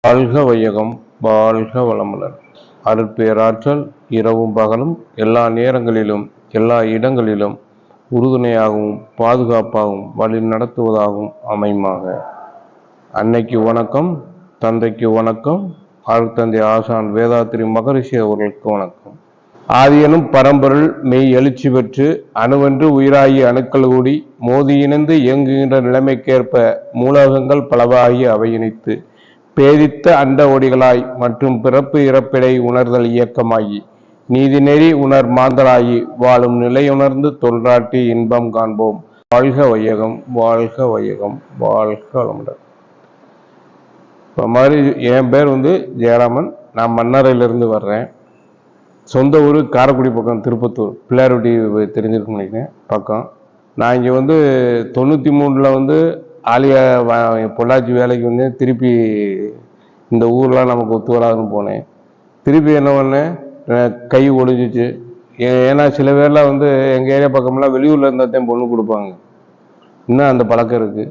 வாழ்க வையகம், வாழ்க வளமுடன். அருட்பேராற்றல் இரவும் பகலும் எல்லா நேரங்களிலும் எல்லா இடங்களிலும் உறுதுணையாகவும் பாதுகாப்பாகவும் வழி நடத்துவதாகவும் அமையுமாக. அன்னைக்கு வணக்கம், தந்தைக்கு வணக்கம், அருட்தந்தை ஆசான் வேதாத்திரி மகரிஷி அவர்களுக்கு வணக்கம். ஆதியனும் பரம்பொருள் மெய் எழுச்சி பெற்று அணுவென்று உயிராகிய அணுக்கள் கூடி மோதி இணைந்து இயங்குகின்ற நிலைமைக்கேற்ப மூலகங்கள் பலவாகி அவை இணைத்து பேதித்த அண்ட ஒடிகளாய் மற்றும் பிறப்பு இறப்பிடை உணர்தல் இயக்கமாகி நீதி நெறி உணர் மாந்தராகி வாழும் நிலையுணர்ந்து தொன்றாட்டி இன்பம் காண்போம். வாழ்க வையகம், வாழ்க வையகம், வாழ்க வளமுடன். இப்போ மாதிரி என் பேர் ஜெயராமன். நான் மன்னாரையிலிருந்து வர்றேன். சொந்த ஊர் காரைக்குடி பக்கம், திருப்பத்தூர், பிள்ளையார்பட்டி தெரிஞ்சிருக்கும் நினைக்கிறேன் பக்கம். நான் இங்கே 93 ஆலியா பொள்ளாச்சி வேலைக்கு திருப்பி இந்த ஊர்லாம் நமக்கு ஒத்து வராதுன்னு போனேன். திருப்பி என்ன பண்ணேன், கை ஒடிஞ்சிச்சு. ஏன்னா சில பேர்லாம் எங்கள் ஏரியா பக்கம்லாம் வெளியூரில் இருந்தால் பொண்ணு கொடுப்பாங்க. இன்னும் அந்த பழக்கம் இருக்குது.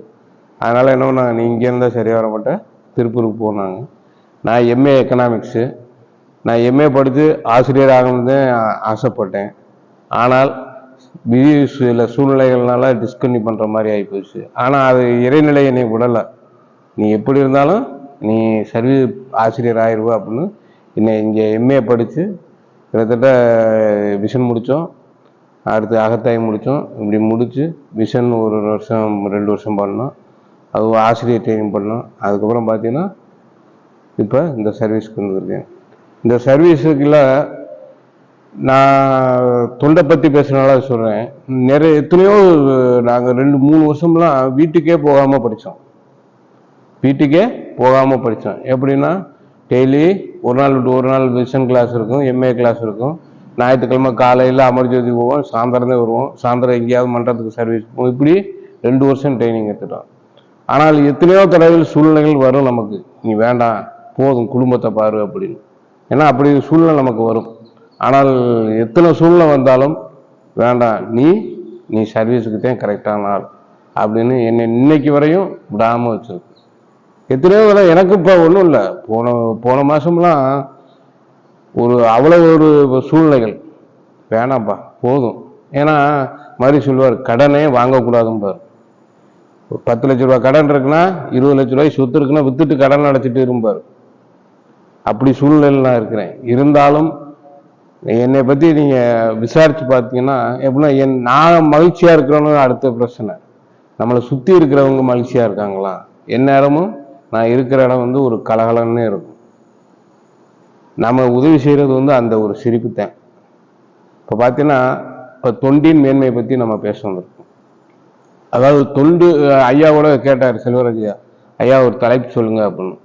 அதனால் என்ன பண்ணாங்க, நீ இங்கே இருந்தால் சரியாக வர மாட்டேன், திருப்பூருக்கு போனாங்க. நான் எம்ஏ எக்கனாமிக்ஸு. நான் எம்ஏ படித்து ஆசிரியர் ஆகணும்னு ஆசைப்பட்டேன். ஆனால் விதி சில சூழ்நிலைகள்னால டிஸ்கன்டினியூ பண்ணுற மாதிரி ஆகிப்போச்சு. ஆனால் அது இறைநிலை என்னை விடலை. நீ எப்படி இருந்தாலும் நீ சர்வீஸ் ஆசிரியர் ஆயிடுவா அப்படின்னு என்னை இங்கே எம்ஏ படித்து கிட்டத்தட்ட விஷன் முடித்தோம். அடுத்து அகத்தாய் முடித்தோம். இப்படி முடித்து விஷன் 1 வருஷம் 2 வருஷம் பண்ணோம். அது ஆசிரியர் ட்ரைனிங் பண்ணோம். அதுக்கப்புறம் பார்த்தீங்கன்னா இப்போ இந்த சர்வீஸ்க்கு வந்துருக்கேன். இந்த சர்வீஸுக்குள்ள நான் தொண்டை பற்றி பேசுனால சொல்கிறேன். எத்தனையோ நாங்கள் 2-3 வருஷம்லாம் வீட்டுக்கே போகாமல் படித்தோம். எப்படின்னா டெய்லி ஒரு நாள் விட்டு ஒரு நாள் விஷன் கிளாஸ் இருக்கும், எம்ஏ கிளாஸ் இருக்கும். ஞாயிற்றுக்கிழமை காலையில் அமர்ஜோதி போவோம், சாயந்தரமே வருவோம். சாயந்தரம் எங்கேயாவது மன்றத்துக்கு சர்வீஸ் போவோம். இப்படி 2 வருஷம் ட்ரைனிங் எடுத்துட்டோம். ஆனால் எத்தனையோ தடவைகள் சூழ்நிலைகள் வரும் நமக்கு, நீ வேண்டாம் போதும் குடும்பத்தை பாரு அப்படின்னு. ஏன்னா அப்படி சூழ்நிலை நமக்கு வரும். ஆனால் எத்தனை சூழ்நிலை வந்தாலும் வேண்டாம், நீ சர்வீஸுக்கு தான் கரெக்டான ஆள் அப்படின்னு என்னை இன்னைக்கு வரையும் விடாமல் வச்சிருக்கு. எத்தனையோ வேலை எனக்கு இப்போ ஒன்றும் இல்லை. போன மாதம்லாம் அவ்வளோ ஒரு சூழ்நிலைகள், வேணாம்ப்பா போதும். ஏன்னா மாதிரி சொல்லுவார், கடனே வாங்கக்கூடாதும்பார். 10 லட்ச ரூபா கடன் இருக்குன்னா 20 லட்ச ரூபாய் சொத்து இருக்குன்னா வித்துட்டு கடன் அடைச்சிட்டு இருப்பார். அப்படி சூழ்நிலையில் நான் இருக்கிறேன். இருந்தாலும் என்னை பற்றி நீங்கள் விசாரித்து பார்த்தீங்கன்னா எப்படின்னா நான் மகிழ்ச்சியாக இருக்கிறோன்னு அடுத்த பிரச்சனை. நம்மளை சுற்றி இருக்கிறவங்க மகிழ்ச்சியாக இருக்காங்களா? எந்நேரமும் நான் இருக்கிற இடம் ஒரு கலகலன்னு இருக்கும். நம்ம உதவி செய்கிறது அந்த ஒரு சிரிப்பு தான். இப்போ பார்த்தீங்கன்னா இப்போ தொண்டின் மேன்மையை பற்றி நம்ம பேச வந்திருக்கோம். அதாவது தொண்டு ஐயாவோட கேட்டார் செல்வராஜ் ஐயா ஒரு தலைப்பு சொல்லுங்க அப்படின்னு.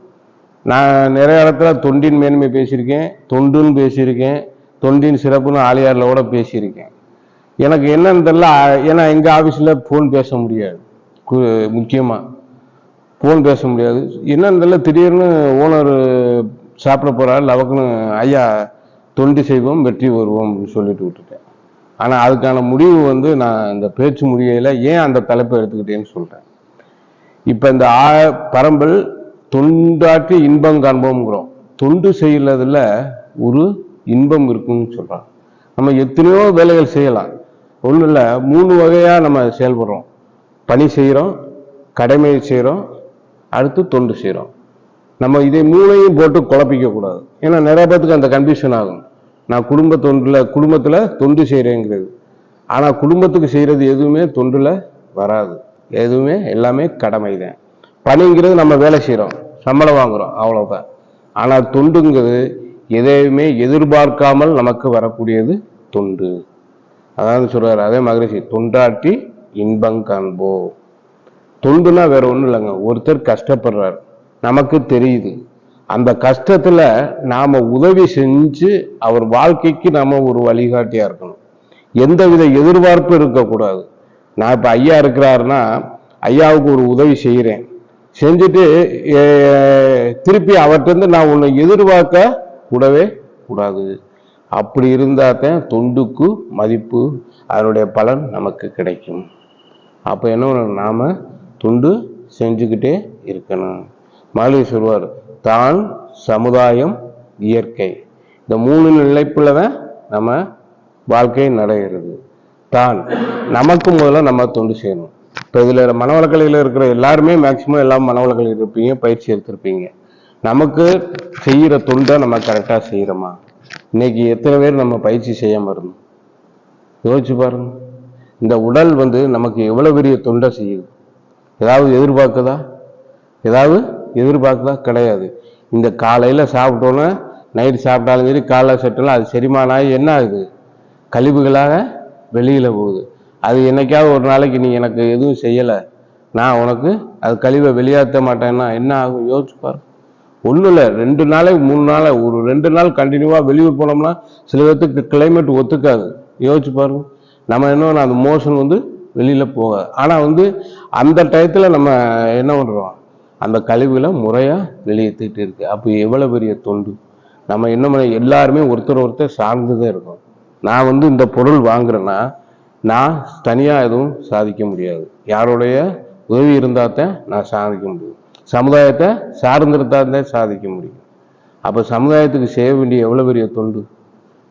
நான் நிறைய இடத்துல தொண்டின் மேன்மை பேசியிருக்கேன், தொண்டுன்னு பேசியிருக்கேன், தொண்டின் சிறப்புன்னு ஆலியாரில் கூட பேசியிருக்கேன். எனக்கு என்னன்னு தெரியல. ஏன்னா எங்கள் ஆஃபீஸில் ஃபோன் பேச முடியாது, முக்கியமாக ஃபோன் பேச முடியாது. என்னன்னு தெரியல, திடீர்னு ஓனர் சாப்பிட போகிறாரு, லவக்குன்னு ஐயா தொண்டு செய்வோம் வெற்றி வருவோம் அப்படின்னு சொல்லிட்டு விட்டுட்டேன். ஆனால் அதுக்கான முடிவு நான் இந்த பேச்சு முடியல. ஏன் அந்த தலைப்பை எடுத்துக்கிட்டேன்னு சொல்கிறேன். இப்போ இந்த பரம்பல் தொண்டாற்றி இன்பம் காண்போம்ங்கிறோம். தொண்டு செய்யறதுல ஒரு இன்பம் இருக்குன்னு சொல்றாங்க. நம்ம எத்தனையோ வேலைகள் செய்யலாம். ஒன்றும் இல்லை, 3 வகையா நம்ம செயல்படுறோம். பணி செய்கிறோம், கடமை செய்கிறோம், அடுத்து தொண்டு செய்கிறோம். நம்ம இதை 3ஐயும் போட்டு குழப்பிக்க கூடாது. ஏன்னா நிறைய பேருக்கு அந்த கன்ஃபியூஷன் ஆகும். நான் குடும்பத்தில் தொண்டு செய்கிறேங்கிறது. ஆனால் குடும்பத்துக்கு செய்கிறது எதுவுமே தொண்டில் வராது. எதுவுமே எல்லாமே கடமை தான். பணிங்கிறது நம்ம வேலை செய்கிறோம், சம்பளம் வாங்குகிறோம், அவ்வளோதான். ஆனால் தொண்டுங்கிறது எதையுமே எதிர்பார்க்காமல் நமக்கு வரக்கூடியது தொண்டு. அதாவது சொல்றாரு அதே மகரிஷி, தொண்டாற்றி இன்பம் காண்போ. தொண்டுனா வேற ஒன்றும் இல்லைங்க. ஒருத்தர் கஷ்டப்படுறார், நமக்கு தெரியுது. அந்த கஷ்டத்துல நாம உதவி செஞ்சு அவர் வாழ்க்கைக்கு நாம ஒரு வழிகாட்டியா இருக்கணும். எந்தவித எதிர்பார்ப்பும் இருக்கக்கூடாது. நான் இப்ப ஐயா இருக்கிறாருன்னா ஐயாவுக்கு ஒரு உதவி செய்கிறேன், செஞ்சுட்டு திருப்பி அவர்கிட்ட நான் உன்னை எதிர்பார்க்க கூடவே கூடாது. அப்படி இருந்தால்தான் தொண்டுக்கு மதிப்பு, அதனுடைய பலன் நமக்கு கிடைக்கும். அப்போ என்ன நாம தொண்டு செஞ்சுக்கிட்டே இருக்கணும். மகளிர் சொல்வார், தான், சமுதாயம், இயற்கை. இந்த 3 நிலைப்புல தான் நம்ம வாழ்க்கை நடைகிறது. தான் நமக்கு முதல்ல நம்ம தொண்டு செய்யணும். இப்போ இதில் மனவளக்கலையில் இருக்கிற எல்லாருமே மேக்சிமம் எல்லாம் மனவளக்கலையில் இருப்பீங்க, பயிற்சி எடுத்திருப்பீங்க. நமக்கு செய்கிற தொண்டை நம்ம கரெக்டாக செய்கிறோமா? இன்னைக்கு எத்தனை பேர் நம்ம பயிற்சி செய்யாமல் இருந்தோம்? யோசிச்சு பாருங்க. இந்த உடல் நமக்கு எவ்வளோ பெரிய தொண்டை செய்யுது. ஏதாவது எதிர்பார்க்குதா? கிடையாது. இந்த காலையில் சாப்பிட்டோன்னா நைட்டு சாப்பிட்டாலும் சரி, காலைல சாப்பிட்டாலும் அது செரிமானம் ஆகி என்ன ஆகுது? கழிவுகளாக வெளியில் போகுது. அது என்னைக்காவது ஒரு நாளைக்கு நீ எனக்கு எதுவும் செய்யலை, நான் உனக்கு அது கழிவை வெளியேற்ற மாட்டேன்னா என்ன ஆகும்? யோசிச்சு பாரு. ஒன்றும் இல்லை, 2 நாளைக்கு 3 நாள், ஒரு 2 நாள் கண்டினியூவாக வெளியூர் போனோம்னா சில பேர்த்துக்கு கிளைமேட் ஒத்துக்காது. யோசிச்சு பாருங்க. நம்ம என்ன அந்த மோஷன் வெளியில் போகாது. ஆனால் அந்த டயத்தில் நம்ம என்ன பண்ணுறோம்? அந்த கழிவுகளை முறையாக வெளியேற்றிட்டு இருக்கு. அப்போ எவ்வளோ பெரிய தொண்டு. நம்ம என்ன பண்ண, எல்லாருமே ஒருத்தர் சார்ந்துதான் இருக்கோம். நான் இந்த பொருள் வாங்குறேன்னா நான் தனியாக எதுவும் சாதிக்க முடியாது. யாருடைய உதவி இருந்தால் தான் நான் சாதிக்க முடியும். சமுதாயத்தை சார்ந்திருந்தால் தான் சாதிக்க முடியும். அப்போ சமுதாயத்துக்கு செய்ய வேண்டிய எவ்வளோ பெரிய தொண்டு.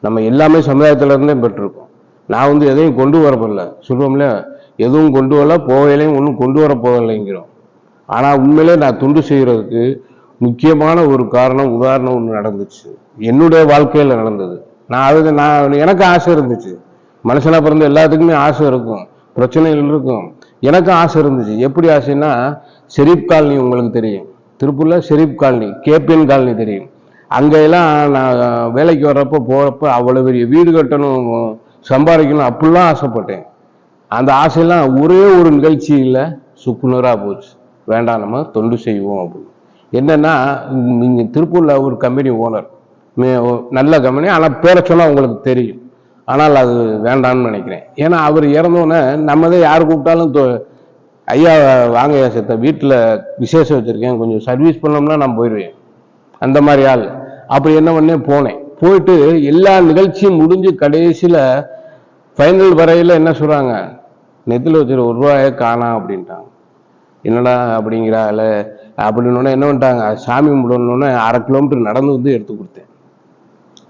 நம்ம எல்லாமே சமுதாயத்திலேருந்தே பெற்றிருக்கோம். நான் எதையும் கொண்டு வரப்படல. சொல்லுவோம்ல, எதுவும் கொண்டு வரல, போகலையும் ஒன்றும் கொண்டு வர போகலைங்கிறோம். ஆனால் உண்மையிலே நான் தொண்டு செய்கிறதுக்கு முக்கியமான ஒரு உதாரணம் ஒன்று நடந்துச்சு. என்னுடைய வாழ்க்கையில் நடந்தது. நான் எனக்கு ஆசை இருந்துச்சு. மனுஷனா பிறந்த எல்லாத்துக்குமே ஆசை இருக்கும், பிரச்சனைகள் இருக்கும். எனக்கு ஆசை இருந்துச்சு. எப்படி ஆசைன்னா, ஷெரீப் காலனி உங்களுக்கு தெரியும், திருப்பூர்ல ஷெரீப் காலனி, கேபிஎன் காலனி தெரியும். அங்கெல்லாம் நான் வேலைக்கு போறப்ப அவ்வளவு பெரிய வீடு கட்டணும், சம்பாதிக்கணும், அப்படிலாம் ஆசைப்பட்டேன். அந்த ஆசையெல்லாம் ஒரே ஒரு நிகழ்ச்சியில் சுக்குநூறாக போச்சு. வேண்டாம், நம்ம தொண்டு செய்வோம் அப்படின்னு. என்னன்னா, இங்கே திருப்பூர்ல ஒரு கம்பெனி ஓனர், நல்ல கம்பெனி, ஆனால் பேரை சொன்னால் உங்களுக்கு தெரியும். ஆனால் அது வேண்டான்னு நினைக்கிறேன். ஏன்னா அவர் இறந்தோன்னே நம்ம தான் யார் கூப்பிட்டாலும் ஐயா வாங்க செத்த வீட்டில் விசேஷம் வச்சுருக்கேன், கொஞ்சம் சர்வீஸ் பண்ணோம்னா நான் போயிடுவேன். அந்த மாதிரி ஆள். அப்படி என்ன பண்ணேன், போயிட்டு எல்லா நிகழ்ச்சியும் முடிஞ்சு கடைசியில் ஃபைனல் வரையில் என்ன சொல்கிறாங்க, நெத்தில் வச்சுரு ₹1 காணா அப்படின்ட்டாங்க. என்னடா அப்படிங்கிறால அப்படின்னு என்ன பண்ணிட்டாங்க, சாமி கும்பிடணுன்னு 1/2 கிலோமீட்டர் நடந்து எடுத்து கொடுத்தேன்.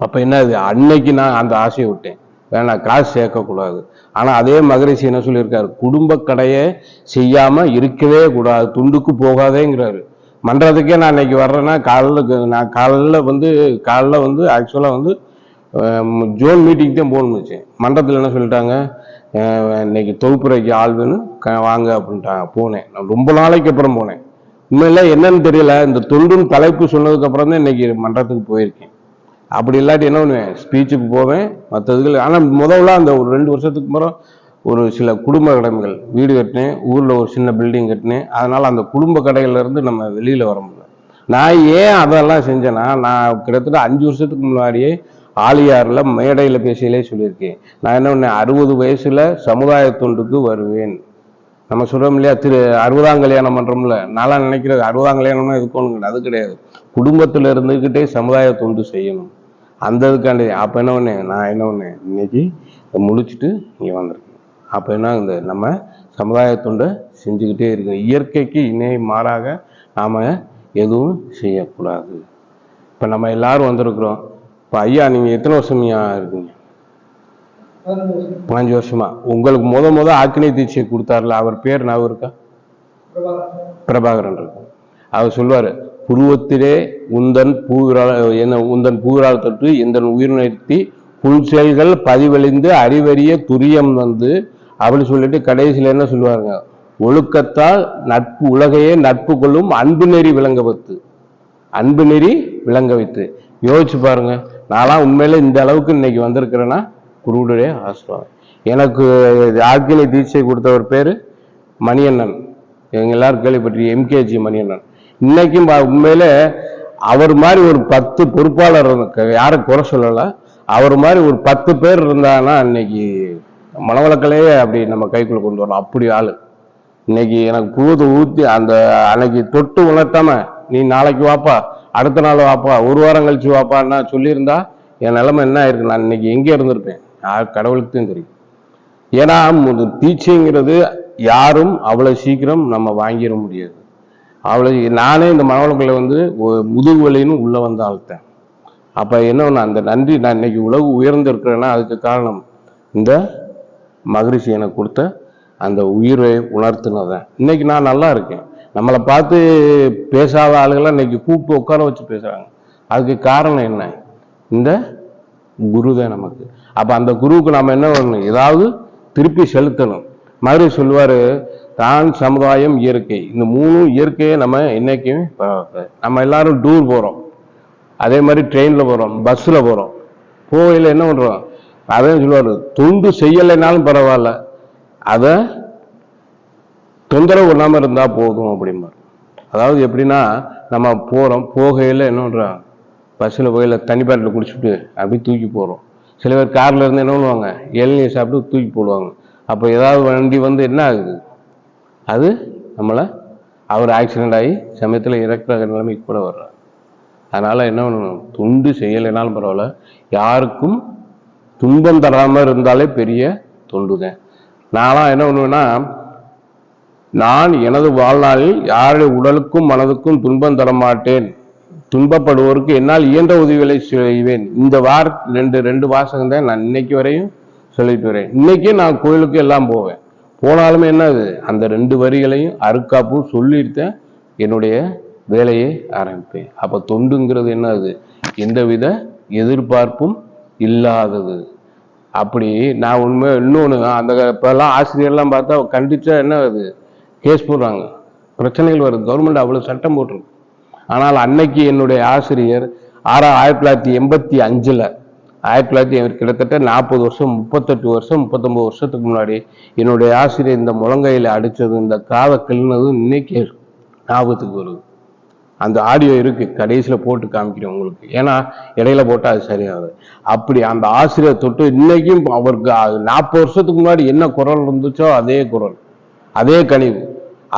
அப்போ என்ன, அன்னைக்கு நான் அந்த ஆசையை விட்டேன். வேணாம், காசு சேர்க்கக்கூடாது. ஆனால் அதே மகரிஷி என்ன சொல்லியிருக்காரு, குடும்ப கடையை செய்யாமல் இருக்கவே கூடாது, துண்டுக்கு போகாதேங்கிறாரு. மன்றத்துக்கே நான் இன்னைக்கு வர்றேன்னா காலையில் ஆக்சுவலாக ஜோன் மீட்டிங் தான் போகணும்னு வச்சேன். மன்றத்தில் என்ன சொல்லிட்டாங்க, இன்னைக்கு தொகுப்புரைக்கு ஆள் வேணும், வாங்க அப்படின்ட்டாங்க. போனேன். நான் ரொம்ப நாளைக்கு அப்புறம் போனேன். உண்மையில என்னன்னு தெரியல, இந்த தொண்டும் தலைப்பு சொன்னதுக்கு அப்புறம் தான் இன்னைக்கு மன்றத்துக்கு போயிருக்கேன். அப்படி இல்லாட்டி என்ன பண்ணுவேன், ஸ்பீச்சுக்கு போவேன், மற்றதுக்கு. ஆனால் முதல்ல அந்த ஒரு 2 வருஷத்துக்கு முறை ஒரு சில குடும்ப கடமைகள், வீடு கட்டினேன், ஊரில் ஒரு சின்ன பில்டிங் கட்டினேன். அதனால் அந்த குடும்ப கடையிலேருந்து நம்ம வெளியில் வர முடியல. நான் ஏன் அதெல்லாம் செஞ்சேன்னா, நான் கிட்டத்தட்ட 5 வருஷத்துக்கு முன்னாடியே ஆலியாரில் மேடையில் பேசியிலே சொல்லியிருக்கேன். நான் என்ன பண்ணேன், 60 வயசில் சமுதாய தொண்டுக்கு வருவேன். நம்ம சொல்கிறோம் இல்லையா, 60ஆம் கல்யாணம் பண்ணுறோம்ல, நான்லாம் நினைக்கிறது 60ஆம் கல்யாணம்னா இருக்கணும், அது கிடையாது. குடும்பத்தில் இருந்துக்கிட்டே சமுதாய தொண்டு செய்யணும். அந்த இதுக்காண்டி அப்போ என்ன பண்ணேன், நான் என்ன பண்ணேன், இன்னைக்கு முடிச்சுட்டு இங்கே வந்திருக்கேன். அப்போ என்ன, நம்ம சமுதாய தொண்டை செஞ்சுக்கிட்டே இருக்கோம். இயற்கைக்கு இணை மாறாக நாம் எதுவும் செய்யக்கூடாது. இப்போ நம்ம எல்லாரும் வந்திருக்கிறோம். இப்போ ஐயா, நீங்கள் எத்தனை வருஷமையா இருக்கீங்க? 15 வருஷமா. உங்களுக்கு முத ஆக்கினை தீட்சை கொடுத்தாருல, அவர் பேர் நான் இருக்கா? பிரபாகரன் இருக்கு. அவர் சொல்லுவாரு, புருவத்திலே உந்தன் பூவிரால் தொட்டு எந்தன் உயிர் நிறுத்தி புல் செயல்கள் பதிவழிந்து அறிவறிய துரியம் அப்படின்னு சொல்லிட்டு கடைசியில் என்ன சொல்லுவாருங்க, ஒழுக்கத்தால் நட்பு உலகையே நட்பு கொள்ளும் அன்பு நெறி விளங்க வைத்து, அன்பு நெறி விளங்க வைத்து. யோசிச்சு பாருங்க. நான்லாம் உண்மையில இந்த அளவுக்கு இன்னைக்கு வந்திருக்கிறேன்னா குருவுடைய ஆசீர்வாதம். எனக்கு ஆக்கினை தீட்சை கொடுத்தவர் பேரு மணியண்ணன். எங்க எல்லாரும் கேள்விப்பட்டி, MKG மணியண்ணன். இன்னைக்கும் உண்மையில அவர் மாதிரி ஒரு 10 பொறுப்பாளர், யாரும் குறை சொல்லல, அவர் மாதிரி ஒரு 10 பேர் இருந்தாங்கன்னா இன்னைக்கு மனவளக்கலையே அப்படி நம்ம கைக்குள்ள கொண்டு வரலாம். அப்படி ஆளு. இன்னைக்கு எனக்கு பூத்து ஊத்தி அந்த அன்னைக்கு தொட்டு உணர்த்தாம, நீ நாளைக்கு வாப்பா, அடுத்த நாள் வாப்பா, ஒரு வாரம் கழிச்சு வாப்பான்னா சொல்லியிருந்தா என் நிலைமை என்ன ஆயிருக்கு, நான் இன்னைக்கு எங்கே இருந்திருப்பேன் கடவுளுக்கு தான் தெரியும். ஏன்னா தீட்சைங்கிறது யாரும் அவ்வளவு சீக்கிரம் நம்ம வாங்கிட முடியாது. அவ்வளோ நானே இந்த மனவளக்கலை வந்து முதுகு வலின்னு உள்ளே வந்து ஆழ்த்தேன். அப்போ என்ன ஒன்று அந்த நன்றி, நான் இன்னைக்கு உலகு உயர்ந்திருக்கிறேன்னா அதுக்கு காரணம் இந்த மகரிஷி எனக்கு கொடுத்த அந்த உயிரை உணர்த்தினதான். இன்னைக்கு நான் நல்லா இருக்கேன். நம்மளை பார்த்து பேசாத ஆளுகள்லாம் இன்னைக்கு கூப்பிட்டு உட்கார வச்சு பேசுகிறாங்க. அதுக்கு காரணம் என்ன? இந்த குரு தான் நமக்கு. அப்போ அந்த குருவுக்கு நாம் என்ன பண்ணணும்? ஏதாவது திருப்பி செலுத்தணும். மகரிஷி சொல்லுவார், தான், சமுதாயம், இயற்கை, இந்த 3 இயற்கையை நம்ம இன்னைக்குமே நம்ம எல்லாரும் டூர் போகிறோம், அதே மாதிரி ட்ரெயினில் போகிறோம், பஸ்ஸில் போகிறோம். போகையில் என்ன பண்ணுறோம்? அதான் சொல்லுவார், தொண்டு செய்யலைனாலும் பரவாயில்ல, அதை தொந்தரவு பண்ணாமல் இருந்தால் போதும் அப்படிம்பார். அதாவது எப்படின்னா, நம்ம போகிறோம், போகையில் என்ன பண்ணுறோம்? பஸ்ஸில் போகையில் தண்ணி பாட்டில் குடிச்சுட்டு அப்படி தூக்கி போகிறோம். சில பேர் காரில் இருந்து என்ன பண்ணுவாங்க? இளநீர் சாப்பிட்டு தூக்கி போடுவாங்க. அப்போ ஏதாவது வண்டி வந்து என்ன ஆகுது? அது நம்மளை அவர் ஆக்சிடென்ட் ஆகி சமயத்தில் இறக்குற நிலைமைக்கு கூட வர்றார். அதனால் என்ன பண்ணணும்? தொண்டு செய்யலைனாலும் பரவாயில்ல, யாருக்கும் துன்பம் தராமல் இருந்தாலே பெரிய தொண்டு தான். நான்லாம் என்ன பண்ணுவேன்னா, நான் எனது வாழ்நாளில் யாருடைய உடலுக்கும் மனதுக்கும் துன்பம் தர மாட்டேன், துன்பப்படுவோருக்கு என்னால் இயன்ற உதவிகளை செய்வேன். இந்த ரெண்டு வாசகம் தான் நான் இன்னைக்கு வரையும் சொல்லிட்டு வரேன். இன்னைக்கே நான் கோயிலுக்கு எல்லாம் போவேன். போனாலுமே என்னது? அந்த 2 வரிகளையும் அருக்காப்பும் சொல்லிட்டு என்னுடைய வேலையை ஆரம்பிப்பேன். அப்போ தொண்டுங்கிறது என்னது? எந்தவித எதிர்பார்ப்பும் இல்லாதது. அப்படி நான் உண்மை இன்னொன்று, அந்த இப்போல்லாம் ஆசிரியர்லாம் பார்த்தா கண்டிச்சா என்ன ஆகுது? கேஸ் போடுறாங்க, பிரச்சனைகள் வருது. கவர்மெண்ட் அவ்வளோ சட்டம் போட்டிருக்கு. ஆனால் அன்னைக்கு என்னுடைய ஆசிரியர் 1985 கிட்டத்தட்ட 40 வருஷம், 38 வருஷம், 39 வருஷத்துக்கு முன்னாடி என்னுடைய ஆசிரியர் இந்த முழங்கையில் அடித்தது, இந்த காதை கிள்னது இன்னைக்கு ஞாபகத்துக்கு வருது. அந்த ஆடியோ இருக்கு, கடைசியில் போட்டு காமிக்கிறேன் உங்களுக்கு. ஏன்னா இடையில போட்டால் அது சரியாகுது. அப்படி அந்த ஆசிரியர் தொட்டு இன்னைக்கும் அவருக்கு 40 வருஷத்துக்கு முன்னாடி என்ன குரல் இருந்துச்சோ அதே குரல், அதே கனிவு,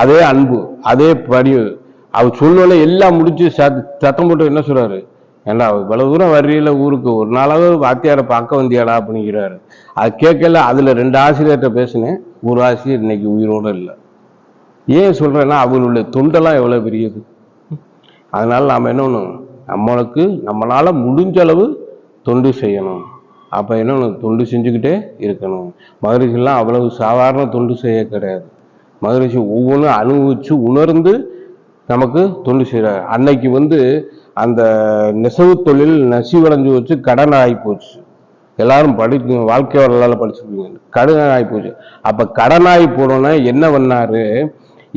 அதே அன்பு, அதே பணிவு. அவர் சொல்லல எல்லாம் முடிச்சு சத்தம் போட்டு என்ன சொல்றாரு? ஏன்னா இவ்வளவு தூரம் வர்றீல ஊருக்கு, ஒரு நாளாவது வாத்தியாரை பார்க்க வந்தியாடா அப்படிங்கிறாரு. அது கேட்கல. அதுல 2 ஆசிரியர்கிட்ட பேசினேன், ஒரு ஆசிரியர் இன்னைக்கு உயிரோடு இல்லை. ஏன் சொல்றேன்னா அவங்களுடைய தொண்டெல்லாம் எவ்வளவு பெரியது. அதனால நாம் என்ன பண்ணணும்? நம்மளால முடிஞ்ச அளவு தொண்டு செய்யணும். அப்ப என்ன தொண்டு செஞ்சுக்கிட்டே இருக்கணும். மகரிஷிலாம் அவ்வளவு சாதாரண தொண்டு செய்ய கிடையாது. மகரிஷி ஒவ்வொன்றும் அனுபவிச்சு உணர்ந்து நமக்கு தொண்டு செய்கிறார். அன்னைக்கு வந்து அந்த நெசவு தொழில் நசிவடைஞ்சு வச்சு கடன் ஆகி போச்சு. எல்லாரும் வாழ்க்கை வரலாறு படிச்சிருப்பீங்க. கடன் ஆகி போச்சு. அப்ப கடனாகி போனோன்னா என்ன பண்ணாரு?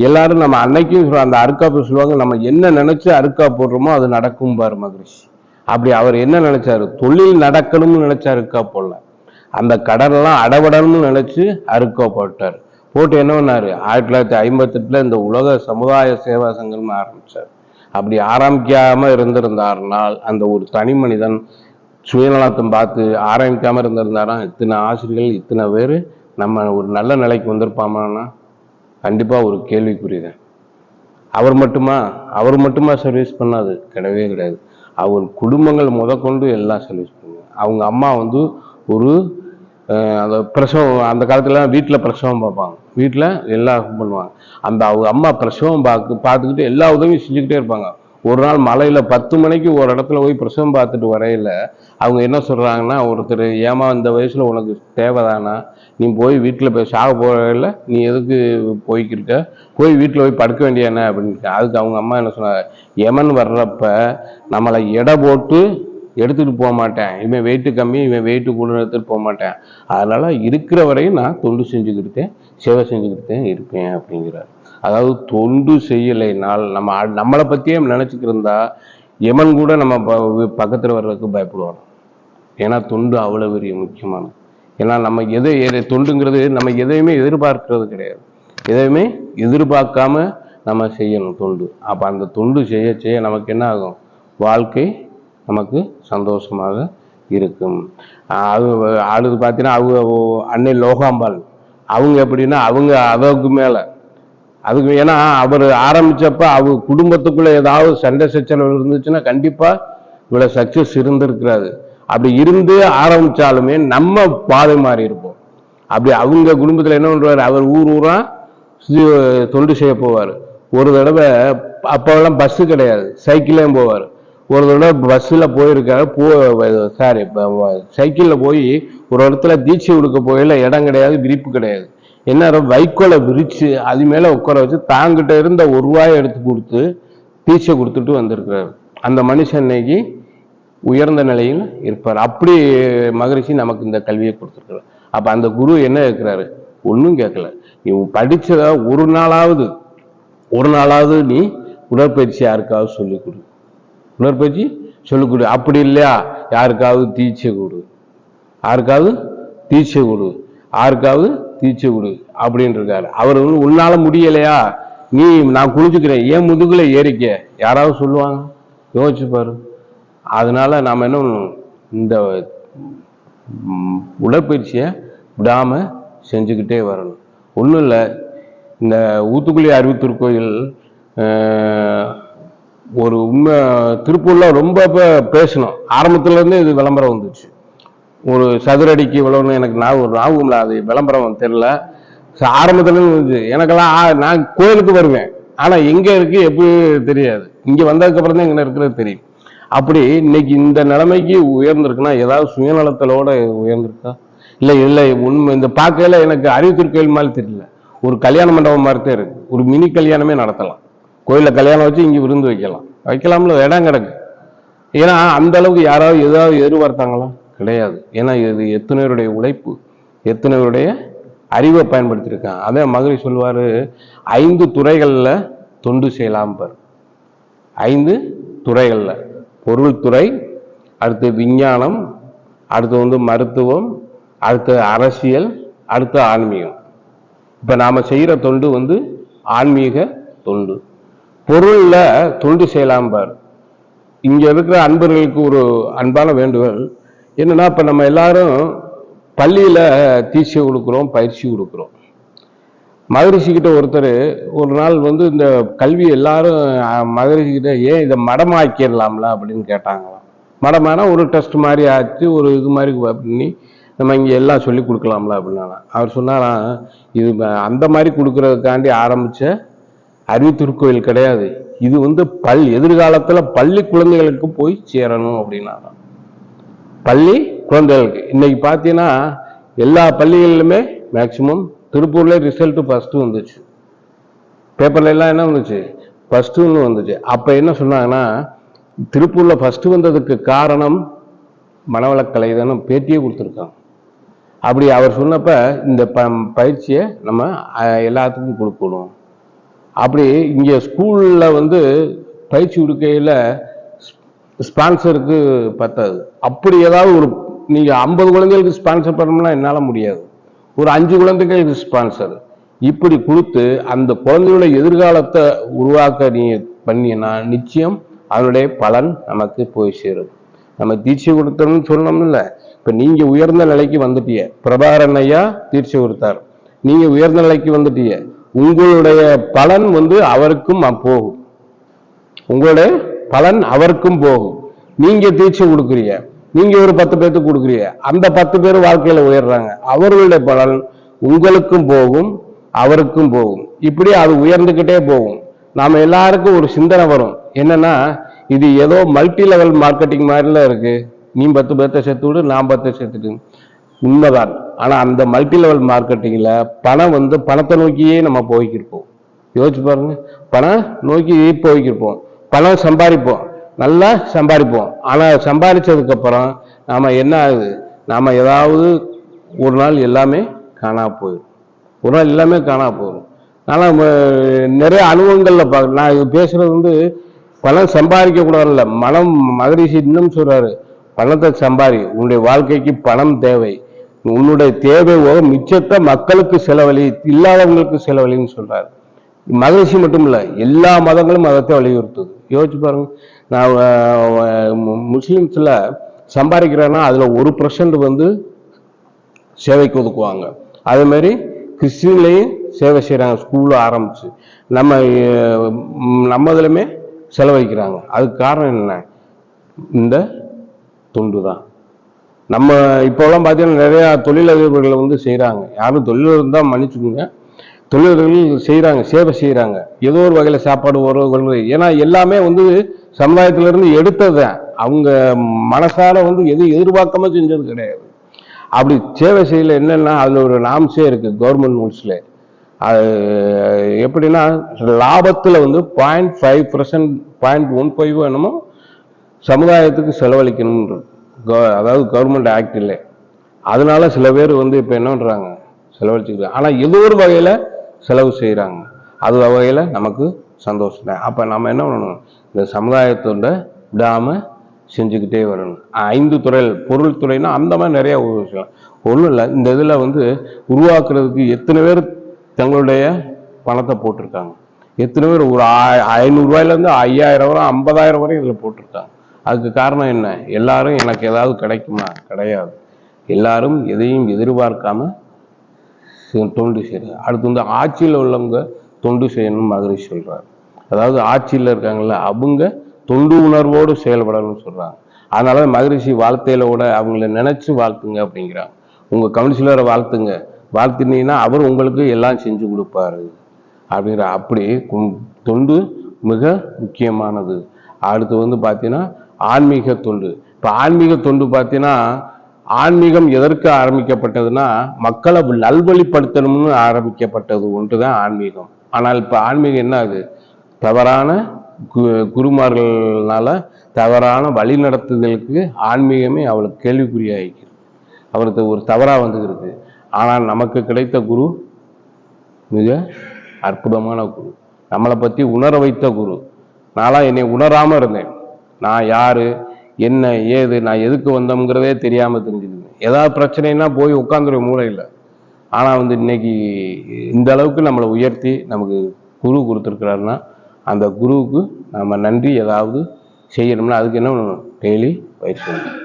எல்லாரும் நம்ம அன்னைக்கும் அந்த அருக்காப்பு சொல்லுவாங்க, நம்ம என்ன நினைச்சு அருக்கா போடுறோமோ அது நடக்கும் பாரு மகரிஷி. அப்படி அவர் என்ன நினைச்சாரு? தொழில் நடக்கணும்னு நினைச்சா அருக்கா போடல, அந்த கடனெல்லாம் அடவிடணும்னு நினைச்சு அருக்கா போட்டார். போட்டு என்ன பண்ணாரு? 1958 இந்த உலக சமுதாய சேவா சங்கம் ஆரம்பிச்சார். அப்படி ஆரம்பிக்காம இருந்திருந்தாருனால் அந்த ஒரு தனி மனிதன் சுயநலத்தை பார்த்து ஆரம்பிக்காம இருந்திருந்தாரா இத்தனை ஆசிரியர்கள், இத்தனை பேர் நம்ம ஒரு நல்ல நிலைக்கு வந்திருப்பாமான்னா கண்டிப்பா ஒரு கேள்விக்குரியதான். அவர் மட்டுமா சர்வீஸ் பண்ணாது? கிடையவே கிடையாது. அவர் குடும்பங்கள் முதற்கொண்டு எல்லாம் சர்வீஸ் பண்ணுவாங்க. அவங்க அம்மா வந்து ஒரு அந்த பிரசவம், அந்த காலத்துல வீட்டில் பிரசவம் பார்ப்பாங்க, வீட்டில் எல்லாம் பண்ணுவாங்க. அவங்க அம்மா பிரசவம் பார்த்துக்கிட்டு எல்லா உதவியும் செஞ்சுக்கிட்டே இருப்பாங்க. ஒரு நாள் மலையில 10 மணிக்கு ஒரு இடத்துல போய் பிரசவம் பார்த்துட்டு வரையில அவங்க என்ன சொல்றாங்கன்னா, ஒருத்தர், ஏமா இந்த வயசுல உனக்கு தேவைதானா? நீ போய் வீட்டில் போய் சாக போகல, நீ எதுக்கு போய்க்கிருக்க? போய் வீட்டில் போய் படுக்க வேண்டியானே அப்படின்னு. அதுக்கு அவங்க அம்மா என்ன சொன்னாங்க, யமன் வர்றப்ப நம்மளை எடை போட்டு எடுத்துட்டு போக மாட்டேன், இவன் வெயிட்டு கம்மி, இவன் வெயிட்டு கூட எடுத்துட்டு போக மாட்டேன், அதனால இருக்கிற வரையும் நான் தொண்டு செஞ்சுக்கிட்டேன், சேவை செஞ்சுக்கிட்டேன் இருப்பேன் அப்படிங்கிறார். அதாவது தொண்டு செய்யலைனால் நம்மளை பற்றியே நினைச்சுக்கிட்டு இருந்தா யமன் கூட நம்ம பக்கத்தில் வர்றதுக்கு பயப்படுவாங்க. ஏன்னா தொண்டு அவ்வளோ பெரிய முக்கியமானது. ஏன்னா நம்ம தொண்டுங்கிறது நம்ம எதையுமே எதிர்பார்க்கிறது கிடையாது. எதையுமே எதிர்பார்க்காம நம்ம செய்யணும் தொண்டு. அப்போ அந்த தொண்டு செய்ய செய்ய நமக்கு என்ன ஆகும்? வாழ்க்கை நமக்கு சந்தோஷமாக இருக்கும். அடுத்து பார்த்தீங்கன்னா அவங்க அன்னை லோகாம்பாள், அவங்க எப்படின்னா அவங்க அதற்கு மேலே அதுக்கு, ஏன்னா அவர் ஆரம்பிச்சப்ப அவங்க குடும்பத்துக்குள்ள ஏதாவது சண்டை சச்சரவு இருந்துச்சுன்னா கண்டிப்பா இவ்வளவு சக்சஸ் இருந்திருக்கிறாரு. அப்படி இருந்து ஆரம்பிச்சாலுமே நம்ம பாதை மாறி இருப்போம். அப்படி அவங்க குடும்பத்துல என்ன பண்றாரு? அவர் ஊரா தொண்டு செய்ய போவார். ஒரு தடவை அப்போல்லாம் பஸ்ஸு கிடையாது, சைக்கிள்லேயும் போவார். ஒரு தடவை பஸ்ஸில் போயிருக்காரு, சாரி சைக்கிளில் போய் ஒரு இடத்துல தீட்சை கொடுக்க போயில இடம் கிடையாது, விரிப்பு கிடையாது. என்ன வைக்கோலை விரிச்சு அது மேலே உட்கார வச்சு தாங்கிட்ட இருந்த ₹1 எடுத்து கொடுத்து தீட்சை கொடுத்துட்டு வந்திருக்கிறார். அந்த மனுஷன் இன்னைக்கு உயர்ந்த நிலையில் இருப்பார். அப்படி மகரிஷி நமக்கு இந்த கல்வியை கொடுத்துருக்கிறார். அப்போ அந்த குரு என்ன இருக்கிறாரு? ஒன்றும் கேட்கல. நீ படிச்சத ஒரு நாளாவது நீ உடற்பயிற்சி யாருக்காவது சொல்லிக் கொடு, உடற்பயிற்சி சொல்லிக் கொடு. அப்படி இல்லையா யாருக்காவது தீட்சை கொடு, யாருக்காவது தீட்சை கொடு, யாருக்காவது தீட்சை கொடு அப்படின்னு இருக்காரு. அவர் உன்னால முடியலையா, நீ நான் குளிச்சுக்கிறேன் ஏன் முதுகுல ஏறிக்க யாராவது சொல்லுவாங்க? யோசிச்சு பாரு. அதனால நாம என்ன இந்த உடற்பயிற்சியை விடாம செஞ்சுக்கிட்டே வரணும். ஒன்றும் இல்லை, இந்த ஊத்துக்குளி அறிவுத்திருக்கோயில் ஒரு உண்மை திருப்பூர்ல ரொம்ப பேசணும். ஆரம்பத்துல இருந்து இது விளம்பரம் வந்துச்சு. ஒரு சதுரடிக்கு இவ்வளவுன்னு எனக்கு ஞாபகம் அது விளம்பரம் தெரியல. ஆரம்பத்துல இருந்துச்சு. எனக்கெல்லாம் நான் கோயிலுக்கு வருவேன், ஆனா எங்க இருக்கு எப்படி தெரியாது. இங்க வந்ததுக்கு அப்புறம் தான் எங்க இருக்கிறது தெரியும். அப்படி இன்னைக்கு இந்த நிலைமைக்கு உயர்ந்திருக்குன்னா ஏதாவது சுயநலத்தலோட உயர்ந்திருக்கா? இல்லை உண்மை இந்த பார்க்கையில எனக்கு அறிவுத்திருக்கோயில் மாதிரி தெரியல, ஒரு கல்யாண மண்டபம் மாதிரி தான் இருக்கு. ஒரு மினி கல்யாணமே நடத்தலாம், கோயில்ல கல்யாணம் வச்சு இங்க விருந்து வைக்கலாம்ல, இடம் கிடக்கு. ஏன்னா அந்த அளவுக்கு யாராவது ஏதாவது எதிர்பார்த்தாங்களா? கிடையாது. ஏன்னா இது எத்தனையருடைய உழைப்பு, எத்தனையருடைய அறிவை பயன்படுத்தியிருக்காங்க. அதே மகரிஷி சொல்லுவாரு, 5 துறைகள்ல தொண்டு செய்யலாம் பார். 5 துறைகள்ல, பொருள் துறை, அடுத்து விஞ்ஞானம், அடுத்து மருத்துவம், அடுத்து அரசியல், அடுத்து ஆன்மீகம். இப்ப நாம செய்யற தொண்டு ஆன்மீக தொண்டு. பொருள்ல தொண்டு செய்யலாம் பார். இங்க இருக்கிற அன்பர்களுக்கு ஒரு அன்பான வேண்டுகோள் என்னன்னா, இப்ப நம்ம எல்லாரும் பள்ளியில தீட்சை கொடுக்குறோம், பயிற்சி கொடுக்குறோம். மகரிஷி கிட்ட ஒருத்தர் ஒரு நாள் இந்த கல்வி எல்லாரும் மகரிஷி கிட்ட ஏன் இதை மடமாக்கிடலாம்ல அப்படின்னு கேட்டாங்களாம். மடமானா ஒரு டெஸ்ட் மாதிரி ஆச்சு, ஒரு இது மாதிரி பண்ணி நம்ம இங்கே எல்லாம் சொல்லி கொடுக்கலாம்ல அப்படின்னா அவர் சொன்னாராம், இது அந்த மாதிரி கொடுக்கறதுக்காண்டி ஆரம்பிச்ச அறிவு திருக்கோயில் கிடையாது. இது எதிர்காலத்துல பள்ளி குழந்தைகளுக்கு போய் சேரணும் அப்படின்னாராம். பள்ளி குழந்தைகளுக்கு இன்னைக்கு பார்த்தீங்கன்னா எல்லா பள்ளிகளிலுமே மேக்சிமம் திருப்பூர்ல ரிசல்ட் ஃபர்ஸ்ட் வந்துச்சு, பேப்பர்ல எல்லாம் என்ன வந்துச்சு, ஃபர்ஸ்ட்னு வந்துச்சு. அப்ப என்ன சொன்னாங்கன்னா, திருப்பூர்ல ஃபர்ஸ்ட் வந்ததுக்கு காரணம் மனவளக்கலை தானே பேட்டியே கொடுத்துருக்காங்க. அப்படி அவர் சொன்னப்ப இந்த பயிற்சியை நம்ம எல்லாத்துக்கும் கொடுக்கணும். அப்படி இங்க ஸ்கூல்ல பயிற்சி கொடுக்கையில ஸ்பான்சருக்கு பத்தாது. அப்படி ஏதாவது நீங்க 50 குழந்தைகளுக்கு ஸ்பான்சர் பண்ணணும்னா என்னால முடியாது, ஒரு 5 குழந்தைகளுக்கு ஸ்பான்சர் இப்படி கொடுத்து அந்த குழந்தையோட எதிர்காலத்தை உருவாக்க நீ பண்ணினா நிச்சயம் அதனுடைய பலன் நமக்கு போய் சேரும். நம்ம தீட்சை கொடுத்தோம்னு சொல்லணும்ல. இப்ப நீங்க உயர்ந்த நிலைக்கு வந்துட்டீங்க, பிரபாகரன் ஐயா தீட்சை கொடுத்தார், நீங்க உயர்ந்த நிலைக்கு வந்துட்டீங்க, உங்களுடைய பலன் அவருக்கும் போகும், உங்களுடைய பலன் அவருக்கும் போகும். நீங்க தீட்சை கொடுக்குறீங்க, நீங்க ஒரு 10 பேருக்கு கொடுக்குறீங்க, அந்த 10 பேர் வாழ்க்கையில உயர்றாங்க, அவர்களுடைய பலன் உங்களுக்கும் போகும் அவருக்கும் போகும். இப்படி அது உயர்ந்துகிட்டே போகும். நாம எல்லாருக்கும் ஒரு சிந்தனை வரும், என்னன்னா இது ஏதோ மல்டி லெவல் மார்க்கெட்டிங் மாதிரிலாம் இருக்கு, நீ 10 பேர்த்த சேர்த்து விடு, நான் 10 சேர்த்துட்டு. உண்மைதான். ஆனா அந்த மல்டி லெவல் மார்க்கெட்டிங்ல பணம் பணத்தை நோக்கியே நம்ம போய்க்கிருப்போம். யோசிச்சு பாருங்க, பணம் நோக்கி போய்க்கிருப்போம், பணம் சம்பாதிப்போம், நல்லா சம்பாதிப்போம். ஆனா சம்பாதிச்சதுக்கு அப்புறம் நாம என்ன ஆகுது, நாம ஏதாவது ஒரு நாள் எல்லாமே காணா போயிடும், ஒரு நாள் எல்லாமே காணா போயிடும். ஆனா நிறைய அனுபவங்கள்ல நான் இது பேசுறது பணம் சம்பாதிக்க கூடாதுல்ல, மனம். மகரிஷி இன்னும் சொல்றாரு, பணத்தை சம்பாதி, உன்னுடைய வாழ்க்கைக்கு பணம் தேவை, உன்னுடைய தேவை மிச்சத்தை மக்களுக்கு செலவழி, இல்லாதவங்களுக்கு செலவழின்னு சொல்றாரு. மகரிஷி மட்டும் இல்ல, எல்லா மதங்களும் மதத்தை வலியுறுத்துது. யோசிச்சு பாருங்க, நான் முஸ்லிம்ஸ்ல சம்பாதிக்கிறேன்னா அதுல 1% சேவைக்கு ஒதுக்குவாங்க. அதே மாதிரி கிறிஸ்டின்லையும் சேவை செய்யறாங்க, ஸ்கூல்ல ஆரம்பிச்சு நம்ம இதுலயுமே செலவழிக்கிறாங்க. அதுக்கு காரணம் என்ன, இந்த தொண்டு தான். நம்ம இப்போலாம் பார்த்தீங்கன்னா நிறைய தொழிலதிபர்களை செய்யறாங்க, யாரும் தொழிலதிபர் தான் மன்னிச்சுக்கோங்க, தொழில்கள் செய்கிறாங்க, சேவை செய்கிறாங்க, ஏதோ ஒரு வகையில் சாப்பாடு உறவுகள். ஏன்னா எல்லாமே வந்து சமுதாயத்திலிருந்து எடுத்தது தான். அவங்க மனசால வந்து எதுவும் எதிர்பார்க்காம செஞ்சது கிடையாது. அப்படி சேவை செய்யல என்னன்னா அதில் ஒரு நாம்ஸே இருக்கு கவர்மெண்ட் ரூல்ஸ்ல. அது எப்படின்னா லாபத்தில் வந்து 0.5%, 0.15 என்னமோ சமுதாயத்துக்கு செலவழிக்கணும், அதாவது கவர்மெண்ட் ஆக்ட் இல்லை. அதனால சில பேர் வந்து இப்போ என்ன பண்ணுறாங்க, செலவழிச்சுக்கிறாங்க. ஆனால் ஏதோ ஒரு வகையில் செலவு செய்கிறாங்க. அது வகையில் நமக்கு சந்தோஷம் தான். அப்போ நம்ம என்ன பண்ணணும், இந்த சமுதாயத்தோட விடாமல் செஞ்சுக்கிட்டே வரணும். 5 துறைகள், பொருள் துறைனா அந்த மாதிரி நிறைய விஷயம் ஒன்றும் இல்லை. இந்த இதில் வந்து உருவாக்குறதுக்கு எத்தனை பேர் தங்களுடைய பணத்தை போட்டிருக்காங்க, எத்தனை பேர் ஒரு 500 ரூபாயிலேருந்து 5000 வரை 50,000 வரை இதில் போட்டிருக்காங்க. அதுக்கு காரணம் என்ன, எல்லாரும் எனக்கு ஏதாவது கிடைக்குமா, கிடையாது. எல்லாரும் எதையும் எதிர்பார்க்காம தொண்டு செய்யறது. அடுத்து வந்து ஆட்சியில் உள்ளவங்க தொண்டு செய்யணும் மகரிஷி சொல்றாரு. அதாவது ஆட்சியில் இருக்காங்கல்ல அவங்க தொண்டு உணர்வோடு செயல்படணும்னு சொல்றாங்க. அதனால மகரிஷி வாழ்த்தையிலோட அவங்கள நினைச்சு வாழ்த்துங்க அப்படிங்கிறாங்க. உங்க கவுன்சிலரை வாழ்த்துங்க, வாழ்த்தினீங்கன்னா அவர் உங்களுக்கு எல்லாம் செஞ்சு கொடுப்பாரு அப்படிங்கிற. அப்படி தொண்டு மிக முக்கியமானது. அடுத்து வந்து பார்த்தீங்கன்னா ஆன்மீக தொண்டு. இப்போ ஆன்மீக தொண்டு பார்த்தீங்கன்னா ஆன்மீகம் எதற்கு ஆரம்பிக்கப்பட்டதுன்னா மக்களை நல்வழிப்படுத்தணும்னு ஆரம்பிக்கப்பட்டது ஒன்று தான் ஆன்மீகம். ஆனால் இப்போ ஆன்மீகம் என்ன ஆகுது, தவறான குருமார்களால தவறான வழி நடத்துதலுக்கு ஆன்மீகமே அவளுக்கு கேள்விக்குறியாயிருக்கு, அவருக்கு ஒரு தவறாக வந்துருக்கு. ஆனால் நமக்கு கிடைத்த குரு மிக அற்புதமான குரு, நம்மளை பற்றி உணர வைத்த குரு. நான்லாம் என்னை உணராமல் இருந்தேன், நான் யாரு என்ன ஏது நான் எதுக்கு வந்தோம்ங்கிறதே தெரியாமல் தெரிஞ்சுக்குது. ஏதாவது பிரச்சனைனா போய் உட்காந்துருவ மூளையில். ஆனால் வந்து இன்னைக்கு இந்த அளவுக்கு நம்மளை உயர்த்தி நமக்கு குரு கொடுத்துருக்கிறாருன்னா அந்த குருவுக்கு நம்ம நன்றி ஏதாவது செய்யணும்னா அதுக்கு என்ன பண்ணணும், டெய்லி பயிற்சி பண்ணணும்.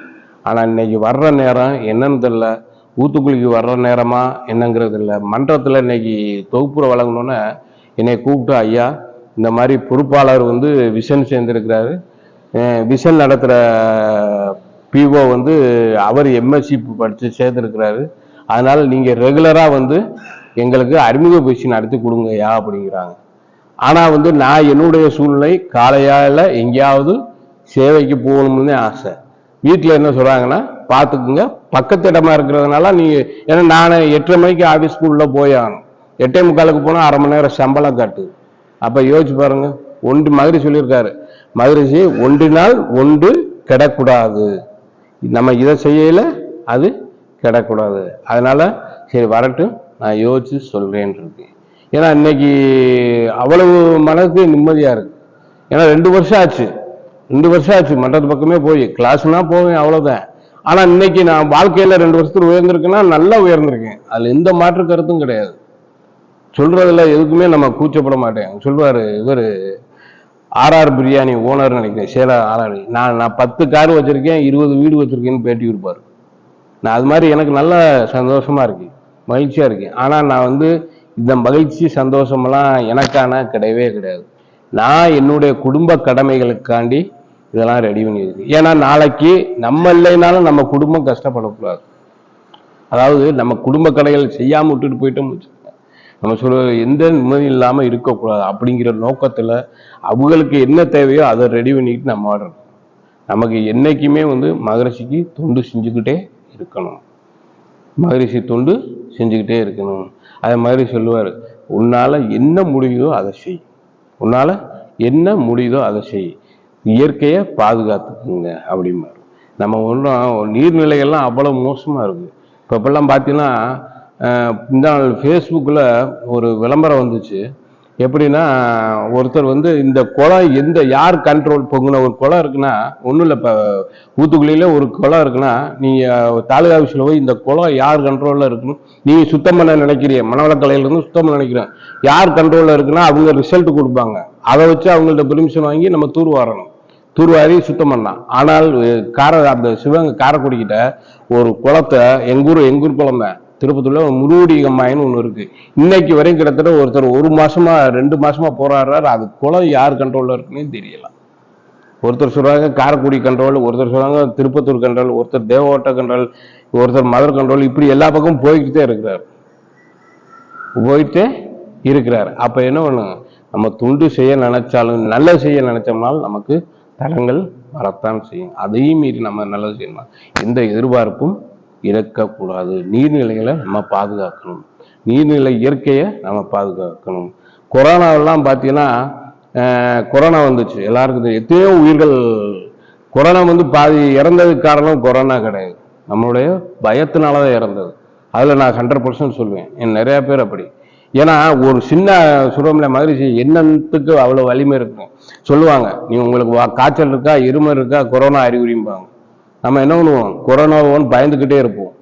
ஆனால் இன்னைக்கு வர்ற நேரம் என்னன்னு தெரியல, ஊத்துக்குழிக்கு வர்ற நேரமா என்னங்கிறது இல்லை. மன்றத்தில் இன்னைக்கு தொகுப்புரை வழங்கணுன்னு என்னை கூப்பிட்டு, ஐயா இந்த மாதிரி பொறுப்பாளர் வந்து விஷன் சேர்ந்திருக்கிறாரு, விஷன் நடத்துகிற பிஓ வந்து அவர் எம்எஸ்சி படித்து சேர்ந்துருக்கிறாரு, அதனால் நீங்கள் ரெகுலராக வந்து எங்களுக்கு அறிமுக பயிற்சி நடத்தி கொடுங்கய்யா அப்படிங்கிறாங்க. ஆனால் வந்து நான் என்னுடைய சூழ்நிலை காலையால் எங்கேயாவது சேவைக்கு போகணும்னு ஆசை. வீட்டில் என்ன சொல்கிறாங்கன்னா, பார்த்துக்குங்க பக்கத்து இடமா இருக்கிறதுனால நீங்கள், ஏன்னா நான் 8:30 மணிக்கு ஆஃபீஸ்க்கு உள்ளே போய் ஆகணும், 8:45 போனால் 1/2 மணி நேரம் சம்பளம் காட்டு. அப்போ யோசிச்சு பாருங்க. ஒன்று மகரிஷி சொல்லியிருக்காரு, மகரிஷி ஒன்றினால் ஒன்று கிடக்கூடாது, நம்ம இதை செய்யல அது கிடக்கூடாது. அதனால சரி வரட்டும் நான் யோசிச்சு சொல்றேன் இருக்கு. ஏன்னா இன்னைக்கு அவ்வளவு மனதுக்கு நிம்மதியா இருக்கு. ஏன்னா 2 வருஷம் ஆச்சு, 2 வருஷம் ஆச்சு மன்றத்து பக்கமே போய் கிளாஸ்னா போவேன் அவ்வளவுதான். ஆனா இன்னைக்கு நான் வாழ்க்கையில 2 வருஷத்துக்கு உயர்ந்திருக்கேன்னா நல்லா உயர்ந்திருக்கேன், அதுல எந்த மாற்று கருத்தும் கிடையாது. சொல்றதுல எதுக்குமே நம்ம கூச்சப்பட மாட்டேன். சொல்லுவாரு இவர் ஆர்ஆர் பிரியாணி ஓனர் நினைக்கிறேன், சேலம் ஆர்ஆர், நான் 10 கார் வச்சிருக்கேன் 20 வீடு வச்சிருக்கேன்னு பேட்டி கொடுப்பாரு. நான் அது மாதிரி எனக்கு நல்ல சந்தோஷமா இருக்கு, மகிழ்ச்சியா இருக்கேன். ஆனா நான் வந்து இந்த மகிழ்ச்சி சந்தோஷமெல்லாம் எனக்கான கிடையவே கிடையாது. நான் என்னுடைய குடும்ப கடமைகளுக்காண்டி இதெல்லாம் ரெடி பண்ணியிருக்கு. ஏன்னா நாளைக்கு நம்ம இல்லைனாலும் நம்ம குடும்பம் கஷ்டப்படக்கூடாது. அதாவது நம்ம குடும்ப கடைகள் செய்யாம விட்டுட்டு போயிட்டோம், நம்ம சொல்ற எந்த நிம்மதியும் இல்லாமல் இருக்கக்கூடாது. அப்படிங்கிற நோக்கத்தில் அவங்களுக்கு என்ன தேவையோ அதை ரெடி பண்ணிக்கிட்டு நம்ம ஆடுறோம். நமக்கு என்னைக்குமே வந்து மகரிஷிக்கு தொண்டு செஞ்சுக்கிட்டே இருக்கணும், மகரிஷி தொண்டு செஞ்சுக்கிட்டே இருக்கணும். அதே மாதிரி சொல்லுவார், உன்னால் என்ன முடியுதோ அதை செய், உன்னால் என்ன முடியுதோ அதை செய், இயற்கையை பாதுகாத்துக்குங்க அப்படிம்பாரு. நம்ம ஒன்றும் நீர்நிலைகள்லாம் அவ்வளோ மோசமாக இருக்குது. இப்போல்லாம் பார்த்தீங்கன்னா இந்த ஃபேஸ்புக்கில் ஒரு விளம்பரம் வந்துச்சு. எப்படின்னா ஒருத்தர் வந்து இந்த குளம் எந்த யார் கண்ட்ரோல் பொங்குன ஒரு குளம் இருக்குன்னா, ஒன்றும் இல்லை, இப்போ ஊத்துக்குழியில ஒரு குளம் இருக்குன்னா நீங்கள் தாலுகா ஆஃபீஸில் போய் இந்த குளம் யார் கண்ட்ரோலில் இருக்கணும், நீங்கள் சுத்தம் பண்ண நினைக்கிறீங்க, மனவளக்கலையிலேருந்து சுத்தம் பண்ண நினைக்கிறேன், யார் கண்ட்ரோலில் இருக்குன்னா அவங்க ரிசல்ட் கொடுப்பாங்க. அதை வச்சு அவங்கள்ட்ட பெர்மிஷன் வாங்கி நம்ம தூர்வாரணும், தூர்வாரி சுத்தம் பண்ணலாம். ஆனால் அந்த சிவகங்கை காரைக்குடிக்கிட்ட ஒரு குளத்தை, எங்கூர் குளம் தான், திருப்பத்தூர்ல முருகுடி கம்மாயின்னு ஒன்று இருக்கு. இன்னைக்கு வரையும் கிட்டத்தட்ட ஒருத்தர் 1 மாசமா 2 மாசமா போராடுறாரு, அது குளம் யார் கண்ட்ரோல்ல இருக்குன்னு தெரியல. ஒருத்தர் சொல்றாங்க காரைக்குடி கண்ட்ரோல், ஒருத்தர் சொல்றாங்க திருப்பத்தூர் கண்ட்ரோல், ஒருத்தர் தேவகோட்டை கண்ட்ரோல், ஒருத்தர் மதுரை கண்ட்ரோல், இப்படி எல்லா பக்கமும் போய்கிட்டே இருக்கிறார், போயிட்டே இருக்கிறார். அப்போ என்ன பண்ணுங்க, நம்ம தொண்டு செய்ய நினைச்சாலும் நல்லது செய்ய நினைச்சோம்னாலும் நமக்கு தடங்கள் வரத்தான் செய்யும். அதையும் மீறி நம்ம நல்லது செய்யணும். எந்த எதிர்பார்ப்பும் இருக்கக்கூடாது. நீர்நிலைகளை நம்ம பாதுகாக்கணும். நீர்நிலை இயற்கையை நம்ம பாதுகாக்கணும். கொரோனாவெல்லாம் பார்த்தீங்கன்னா கொரோனா வந்துச்சு, எல்லாருக்கும் எத்தனையோ உயிர்கள். கொரோனா வந்து பாதி இறந்ததுக்கு காரணம் கொரோனா கிடையாது, நம்மளுடைய பயத்தினால தான் இறந்தது. அதில் நான் 100% சொல்லுவேன். நிறைய பேர் அப்படி. ஏன்னா ஒரு சின்ன சுரமில்லை மகரிஷி என்னத்துக்கு அவ்வளோ வலிமை இருக்கும் சொல்லுவாங்க. நீ உங்களுக்கு காய்ச்சல் இருக்கா, இருமல் இருக்கா, கொரோனா அறிகுறிம்பாங்க. நம்ம என்ன பண்ணுவோம், கொரோனாவோன்னு பயந்துக்கிட்டே இருப்போம்.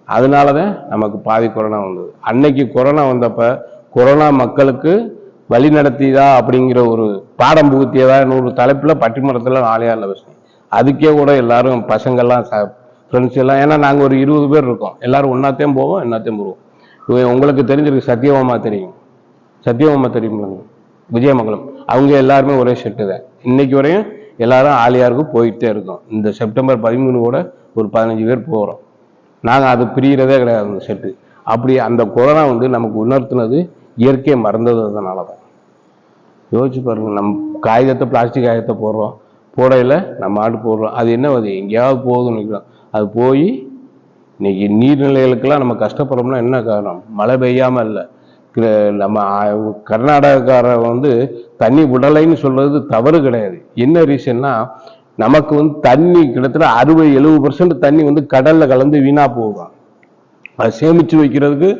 அதனால தான் நமக்கு பாதி கொரோனா வந்தது. அன்னைக்கு கொரோனா வந்தப்ப கொரோனா மக்களுக்கு வழி நடத்தியதா அப்படிங்கிற ஒரு பாடம் புகுத்தியதா ஒரு தலைப்பில் பட்டிமன்றத்தில் 4 விஷயம். அதுக்கே கூட எல்லாரும் பசங்கள்லாம் ஃப்ரெண்ட்ஸ் எல்லாம், ஏன்னா நாங்கள் ஒரு 20 பேர் இருக்கோம், எல்லாரும் ஒன்றாத்தையும் போவோம், என்னாத்தையும் போடுவோம். உங்களுக்கு தெரிஞ்சிருக்கு சத்தியபாமா தெரியும், சத்தியபாமா தெரியுமில்லைங்க, விஜயமங்கலம். அவங்க எல்லாருமே ஒரே செட்டு தான். இன்னைக்கு வரையும் எல்லாரும் ஆலியாருக்கு போயிட்டே இருக்கோம். இந்த செப்டம்பர் 13 கூட ஒரு 15 பேர் போகிறோம். நாங்கள் அது பிரிகிறதே கிடையாது அந்த செட்டு. அப்படி அந்த கொரோனா வந்து நமக்கு உணர்த்தினது இயற்கையை மறந்ததுனால தான். யோசிச்சு பாருங்க, காகிதத்தை பிளாஸ்டிக் காகிதத்தை போடுறோம், போடையில் நம்ம ஆடு போடுறோம், அது என்ன அது எங்கேயாவது போகுதுன்னு நினைக்கிறோம். அது போய் இன்னைக்கு நீர்நிலைகளுக்கெல்லாம் நம்ம கஷ்டப்படுறோம்னா என்ன காரணம், மழை பெய்யாமல் இல்லை. நம்ம கர்நாடகார வந்து தண்ணி விடலைன்னு சொல்றது தவறு கிடையாது. என்ன ரீசன்னா, நமக்கு வந்து தண்ணி கிட்டத்தட்ட 60-70% தண்ணி வந்து கடல்ல கலந்து வீணா போகும். அதை சேமிச்சு வைக்கிறதுக்கு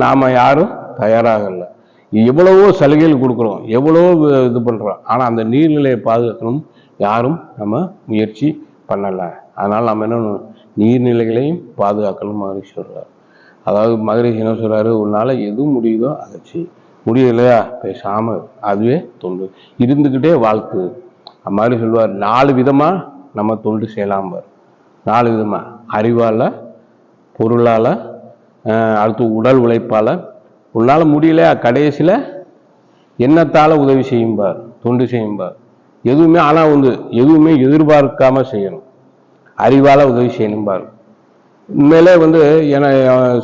நாம யாரும் தயாராகல. எவ்வளவோ சலுகைகள் கொடுக்குறோம், எவ்வளவோ இது பண்றோம், ஆனா அந்த நீர்நிலையை பாதுகாக்கணும் யாரும் நம்ம முயற்சி பண்ணல. அதனால நம்ம என்ன நீர்நிலைகளையும் பாதுகாக்கணும் மகரிஷி சொல்றாரு. அதாவது மகரிஷி என்ன சொல்றாரு, உன்னால எது முடியுதோ அதை செய், முடியலையா பேசாம, அதுவே தொண்டு, இருந்துக்கிட்டே வாழ்த்து. அது மாதிரி சொல்லுவார். 4 விதமா நம்ம தொண்டு செய்யலாம் பார். 4 விதமா, அறிவால, பொருளால, அடுத்து உடல் உழைப்பால. உன்னால முடியலையா கடைசியில எண்ணத்தால உதவி செய்யும் பார், தொண்டு செய்யும் பார். எதுவுமே ஆனா வந்து எதுவுமே எதிர்பார்க்காம செய்யணும். அறிவால உதவி செய்யணும் பார். உண்மையிலே வந்து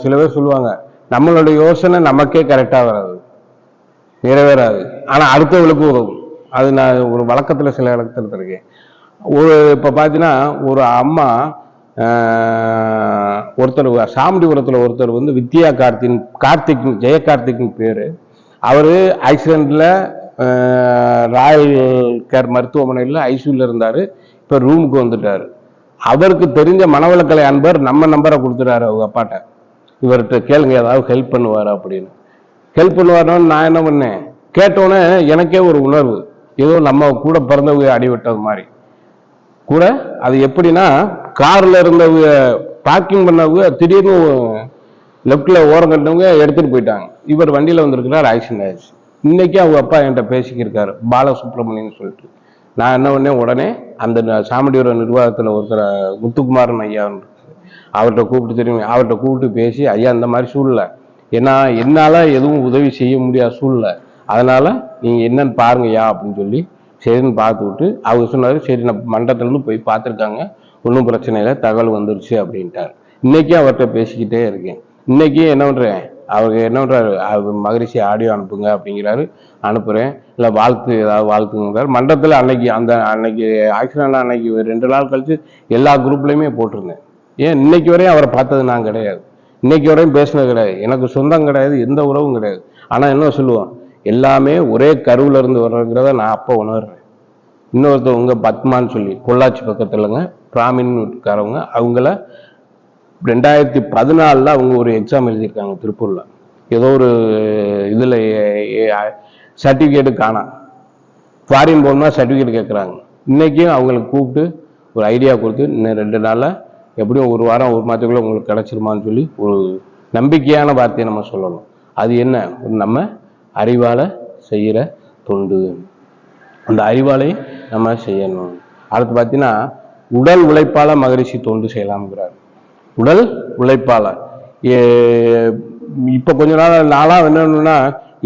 சில பேர் சொல்லுவாங்க, நம்மளோட யோசனை நமக்கே கரெக்டா வராது, நிறைவேறாது, ஆனா அடுத்தவர்களுக்கு உதவும். அது நான் ஒரு வழக்கத்துல சில இடத்துல இருக்கேன். இப்ப பாத்தீங்கன்னா ஒரு அம்மா ஒருத்தர் சாமுண்டிபுரத்தில் ஒருத்தர் வந்து வித்யா கார்த்திக் ஜெயகார்த்திக்னு பேரு. அவரு ஆக்சிடென்ட்ல ராயல் கேர் மருத்துவமனையில் ஐசியூல இருந்தாரு. இப்ப ரூமுக்கு வந்துட்டாரு. அவருக்கு தெரிஞ்ச மனவளக்கலை அன்பர் நம்ம நம்பரை கொடுத்துட்டாரு அவங்க அப்பாட்ட, இவர்கிட்ட கேளுங்க ஏதாவது ஹெல்ப் பண்ணுவாரு அப்படின்னு. ஹெல்ப் பண்ணுவாருன்னு நான் என்ன பண்ணேன், கேட்டோன்னே எனக்கே ஒரு உணர்வு, ஏதோ நம்ம கூட பிறந்தவங்க அடிவிட்டது மாதிரி கூட. அது எப்படின்னா, கார்ல இருந்தவங்க பார்க்கிங் பண்ணவங்க திடீர்னு லெப்ட்ல ஓரம் கட்டவங்க எடுத்துட்டு போயிட்டாங்க. இவர் வண்டியில வந்திருக்கிறார், ஆக்சிடென்ட் ஆயிடுச்சு. இன்னைக்கு அவங்க அப்பா என்கிட்ட பேசிக்கிருக்காரு, பாலசுப்ரமணியன் சொல்லிட்டு. நான் என்ன பண்ணேன், உடனே அந்த சாமுண்டிபுரம் நிர்வாகத்தில் ஒருத்தர் முத்துக்குமாரன் ஐயா அவர்கிட்ட கூப்பிட்டு தெரியும், அவர்கிட்ட கூப்பிட்டு பேசி, ஐயா இந்த மாதிரி சூழ்நிலை, ஏன்னா என்னால எதுவும் உதவி செய்ய முடியாத சூழ்நிலை, அதனால நீங்க என்னன்னு பாருங்கய்யா அப்படின்னு சொல்லி சரின்னு பார்த்து விட்டு அவங்க சொன்னாரு, சரி நான் மண்டலத்துலேருந்து போய் பார்த்துருக்காங்க, ஒன்றும் பிரச்சனை இல்லை, தகவல் வந்துருச்சு அப்படின்ட்டார். இன்னைக்கு அவர்கிட்ட பேசிக்கிட்டே இருக்கேன். இன்னைக்கு என்ன பண்றேன், அவருக்கு என்ன பண்றாரு, மகரிஷி ஆடியோ அனுப்புங்க அப்படிங்கிறாரு, அனுப்புறேன். இல்லை வாழ்த்து ஏதாவது வாழ்த்துங்கிறாரு. மண்டலத்தில் அன்னைக்கு ஆக்சிடென்ட் அன்னைக்கு 2 நாள் கழிச்சு எல்லா குரூப்லையுமே போட்டிருந்தேன். ஏன் இன்னைக்கு வரையும் அவரை பார்த்தது நான் கிடையாது, இன்னைக்கு வரையும் பேசினது கிடையாது, எனக்கு சொந்தம் கிடையாது, எந்த உறவும் கிடையாது. ஆனா என்ன சொல்லுவோம், எல்லாமே ஒரே கருவுல இருந்து வர்றதுங்கிறத நான் அப்போ உணர்றேன். இன்னொருத்தவங்க பத்மான்னு சொல்லி பொள்ளாச்சி பக்கத்துலங்க பிராமின்காரவங்க, அவங்கள 2014 அவங்க ஒரு எக்ஸாம் எழுதியிருக்காங்க திருப்பூர்ல. ஏதோ ஒரு இதுல சர்டிபிகேட்டு காணா, ஃபாரின் போகணும்னா சர்டிபிகேட் கேட்குறாங்க. இன்னைக்கும் அவங்களுக்கு கூப்பிட்டு ஒரு ஐடியா கொடுத்து, இன்னும் 2 நாள்ல எப்படியும் 1 வாரம் 1 மாதத்துக்குள்ள உங்களுக்கு கிடைச்சிருமான்னு சொல்லி ஒரு நம்பிக்கையான வார்த்தையை நம்ம சொல்லணும். அது என்ன, நம்ம அறிவால செய்யற தொண்டு, அந்த அறிவாலை நம்ம செய்யணும். அடுத்து பார்த்தீங்கன்னா உடல் உழைப்பால மகரிஷி தொண்டு செய்யலாம்ங்கிறார். உடல் உழைப்பால இப்ப கொஞ்ச நாளா என்னன்னா,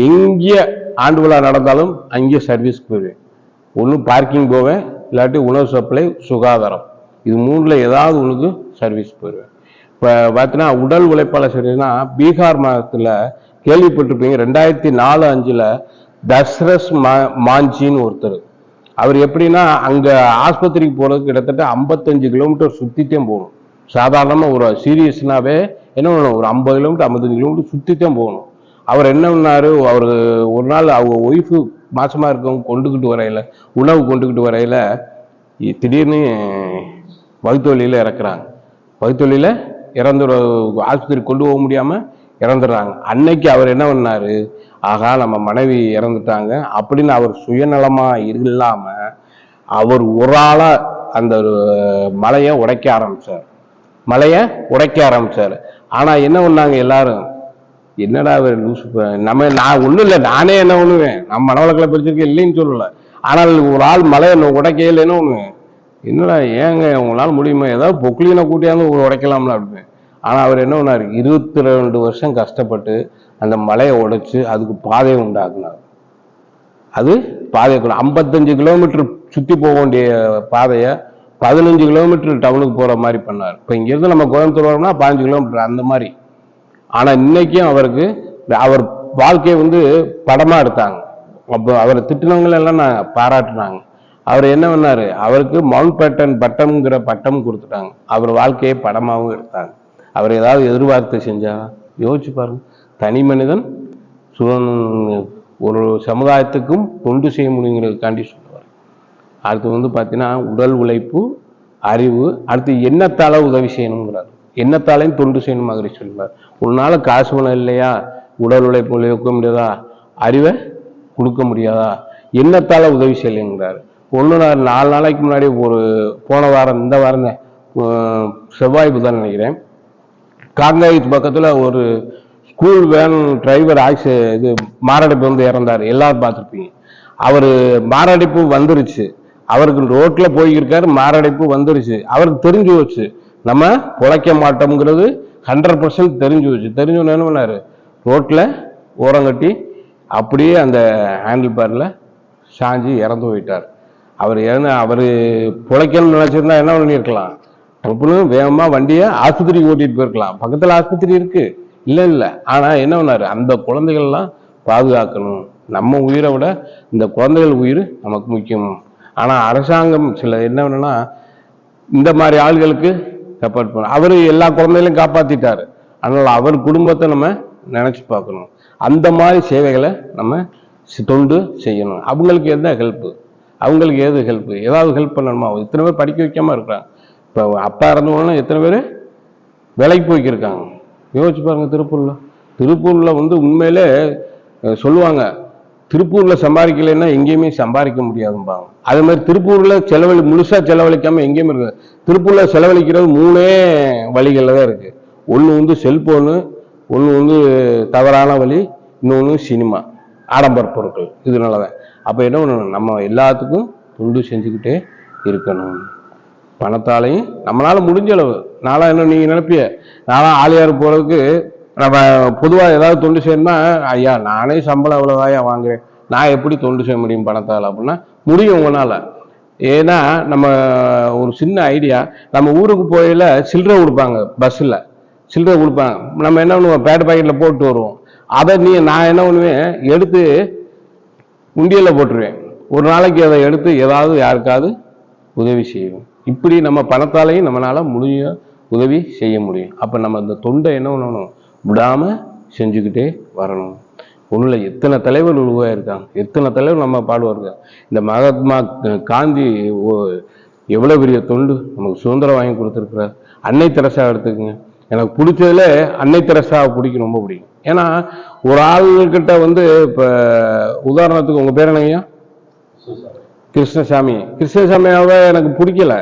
எங்கே ஆண்டு விழா நடந்தாலும் அங்கே சர்வீஸ்க்கு போயிடுவேன். ஒன்று பார்க்கிங் போவேன், இல்லாட்டி உணவு சப்ளை, சுகாதாரம், இது 3ல் ஏதாவது ஒன்றுக்கு சர்வீஸ் போயிடுவேன். இப்போ பார்த்தீங்கன்னா உடல் உழைப்பால சரின்னா, பீகார் மாநிலத்தில் கேள்விப்பட்டிருப்பீங்க. 2004-5 தஸ்ரஸ் மாஞ்சின்னு ஒருத்தர். அவர் எப்படின்னா அங்க ஆஸ்பத்திரிக்கு போறதுக்கு கிட்டத்தட்ட 55 கிலோமீட்டர் சுத்தித்தான் போகணும். சாதாரணமா ஒரு சீரியஸ்னாவே என்ன பண்ணணும், ஒரு 50 கிலோமீட்டர் 55 கிலோமீட்டர் சுத்தித்தான் போகணும். அவர் என்ன பண்ணாரு, அவர் ஒரு நாள் அவங்க ஒய்ஃபு மாசமா இருக்கவங்க கொண்டுகிட்டு வரையில, உணவு கொண்டுகிட்டு வரையில திடீர்னு வகுத்து வழியில இறக்குறாங்க. வகுத்து வழியில இறந்துற, ஆஸ்பத்திரி கொண்டு போக முடியாம இறந்துடுறாங்க. அன்னைக்கு அவர் என்ன பண்ணாரு, ஆகா நம்ம மனைவி இறந்துட்டாங்க அப்படின்னு அவர் சுயநலமா இல்லாம அவர் ஒரு ஆளா அந்த மலையை உடைக்க ஆரம்பிச்சார். ஆனா என்ன பண்ணாங்க எல்லாரும், என்னடா நான் ஒண்ணும் இல்லை, நானே என்ன பண்ணுவேன், நம்ம மனவளக்கலை படிச்சிருக்க இல்லைன்னு சொல்லல, ஆனால் ஒரு ஆள் மலையை உடைக்கையில் என்ன பண்ணுவேன், என்னடா ஏங்க உங்களால் முடியுமா, ஏதாவது பொக்லினை கூட்டியாந்து உடைக்கலாம்ல அப்படின்னு. ஆனா அவர் என்ன பண்ணாரு, 22 வருஷம் கஷ்டப்பட்டு அந்த மலையை உடைச்சு அதுக்கு பாதையை உண்டாக்குனார். அது பாதையை 55 கிலோமீட்டர் சுத்தி போக வேண்டிய பாதையை 15 கிலோமீட்டர் டவுனுக்கு போற மாதிரி பண்ணார். இப்ப இங்கிருந்து நம்ம கோயம்புத்தூர் வரோம்னா 15 கிலோமீட்டர் அந்த மாதிரி. ஆனா இன்னைக்கும் அவருக்கு அவர் வாழ்க்கையை படமா எடுத்தாங்க. அப்போ அவரை திட்டினவங்க எல்லாம் நான் பாராட்டினாங்க. அவர் என்ன பண்ணாரு, அவருக்கு மவுண்ட் பேட்டன் பட்டம்ங்கிற பட்டம் கொடுத்துட்டாங்க. அவர் வாழ்க்கையை படமாகவும் எடுத்தாங்க. அவர் ஏதாவது எதிர்பார்த்து செஞ்சா யோசிச்சு பாருங்க. தனி மனிதன் ஒரு சமுதாயத்துக்கும் தொண்டு செய்ய முடியுங்கிறதுக்காண்டி சொல்லுவார். அடுத்து பார்த்தீங்கன்னா உடல் உழைப்பு, அறிவு, அடுத்து எண்ணத்தால உதவி செய்யணுங்கிறார். எண்ணத்தாலையும் தொண்டு செய்யணும் மாதிரி சொல்லுவார். ஒரு நாள் காசு பணம் இல்லையா, உடல் உழைப்பு உழைக்க முடியாதா, அறிவை கொடுக்க முடியாதா, எண்ணத்தால உதவி செய்யலைங்கிறார். 4 நாளைக்கு முன்னாடி போன வாரம், இந்த வாரம் செவ்வாய் புதன் நினைக்கிறேன், காங்காயத்து பக்கத்துல ஒரு ஸ்கூல் வேன் டிரைவர் இது மாரடைப்பு இறந்தாரு. எல்லாரும் பார்த்துருப்பீங்க. அவரு மாரடைப்பு வந்துருச்சு, அவருக்கு ரோட்ல போயிருக்காரு, மாரடைப்பு வந்துருச்சு, அவருக்கு தெரிஞ்சு வச்சு நம்ம பொழைக்க மாட்டோம்ங்கிறது 100% தெரிஞ்சு வச்சு. தெரிஞ்சவன என்ன பண்ணாரு, ரோட்ல ஓரங்கட்டி அப்படியே அந்த ஹேண்டில் பார்ல சாஞ்சி இறந்து போயிட்டார். அவரு பொழைக்கணும்னு நினைச்சிருந்தா என்ன பண்ணிருக்கலாம், வேகமா வண்டியை ஆஸ்பத்திரிக்கு ஓட்டிட்டு போயிருக்கலாம். பக்கத்துல ஆஸ்பத்திரி இருக்கு, இல்ல. ஆனா என்ன பண்ணாரு, அந்த குழந்தைகள்லாம் பாதுகாக்கணும், நம்ம உயிரை விட இந்த குழந்தைகள் உயிர் நமக்கு முக்கியம். ஆனா அரசாங்கம் சில என்ன பண்ணா, இந்த மாதிரி ஆள்களுக்கு சப்போர்ட் பண்ண, அவரு எல்லா குழந்தைகளையும் காப்பாத்திட்டாரு. அதனால அவர் குடும்பத்தை நம்ம நினைச்சு பார்க்கணும். அந்த மாதிரி சேவைகளை நம்ம தொண்டு செய்யணும். அவங்களுக்கு எந்த ஹெல்ப், அவங்களுக்கு ஏது ஹெல்ப், ஏதாவது ஹெல்ப் பண்ணணுமா? இத்தனை பேர் படிக்க வைக்காம இருக்கிறாங்க. இப்போ அப்பா இறந்தவங்கன்னா எத்தனை பேர் வேலைக்கு போய்க்கிருக்காங்க, யோசிச்சு பாருங்க. திருப்பூர்ல உண்மையிலே சொல்லுவாங்க, திருப்பூர்ல சம்பாதிக்கலைன்னா எங்கேயுமே சம்பாதிக்க முடியாதும்பாங்க. அதே மாதிரி திருப்பூர்ல முழுசா செலவழிக்காம எங்கேயுமே இருக்கு. திருப்பூர்ல செலவழிக்கிறது 3 வழிகள்ல தான் இருக்கு. ஒண்ணு செல்போனு, ஒண்ணு தவறான வழி, இன்னொன்னு சினிமா, ஆடம்பர பொருட்கள். இதனாலதான். அப்ப என்ன பண்ணணும், நம்ம எல்லாத்துக்கும் தொண்டு செஞ்சுக்கிட்டே இருக்கணும். பணத்தாலையும் நம்மளால முடிஞ்ச அளவு. நாளா என்ன நீங்க நினைப்பிய, நாளா ஆலியார் போறதுக்கு நம்ம பொதுவாக ஏதாவது தொண்டு செய்யணும்னா, ஐயா நானே சம்பளம் அவ்வளோதாயா வாங்குறேன், நான் எப்படி தொண்டு செய்ய முடியும் பணத்தால் அப்படின்னா, முடியும் உங்களால. ஏன்னா நம்ம ஒரு சின்ன ஐடியா, நம்ம ஊருக்கு போயில சில்லறை கொடுப்பாங்க, பஸ்ஸில் சில்லறை கொடுப்பாங்க. நம்ம என்ன பண்ணுவோம், பேட் பாக்கெட்டில் போட்டு வருவோம். அதை நான் என்ன பண்ணுவேன், எடுத்து உண்டியலில் போட்டுருவேன். ஒரு நாளைக்கு அதை எடுத்து ஏதாவது யாருக்காவது உதவி செய்வோம். இப்படி நம்ம பணத்தாலையும் நம்மளால முடிய உதவி செய்ய முடியும். அப்போ நம்ம இந்த தொண்டை என்ன பண்ணணும், விடாம செஞ்சுக்கிட்டே வரணும். ஒன்றும் எத்தனை தலைவர் உருவாயிருக்காங்க, எத்தனை தலைவர் நம்ம பாடுவாருங்க. இந்த மகாத்மா காந்தி எவ்வளோ பெரிய தொண்டு, நமக்கு சுதந்திரம் வாங்கி கொடுத்துருக்குறார். அன்னை தெரசா எடுத்துக்கங்க, எனக்கு பிடிச்சதுல அன்னை தெரசாவை பிடிக்கும், ரொம்ப பிடிக்கும். ஏன்னா ஒரு ஆளுகிட்ட இப்போ உதாரணத்துக்கு உங்க பேர் என்னங்கய்யா? கிருஷ்ணசாமியாவை எனக்கு பிடிக்கல.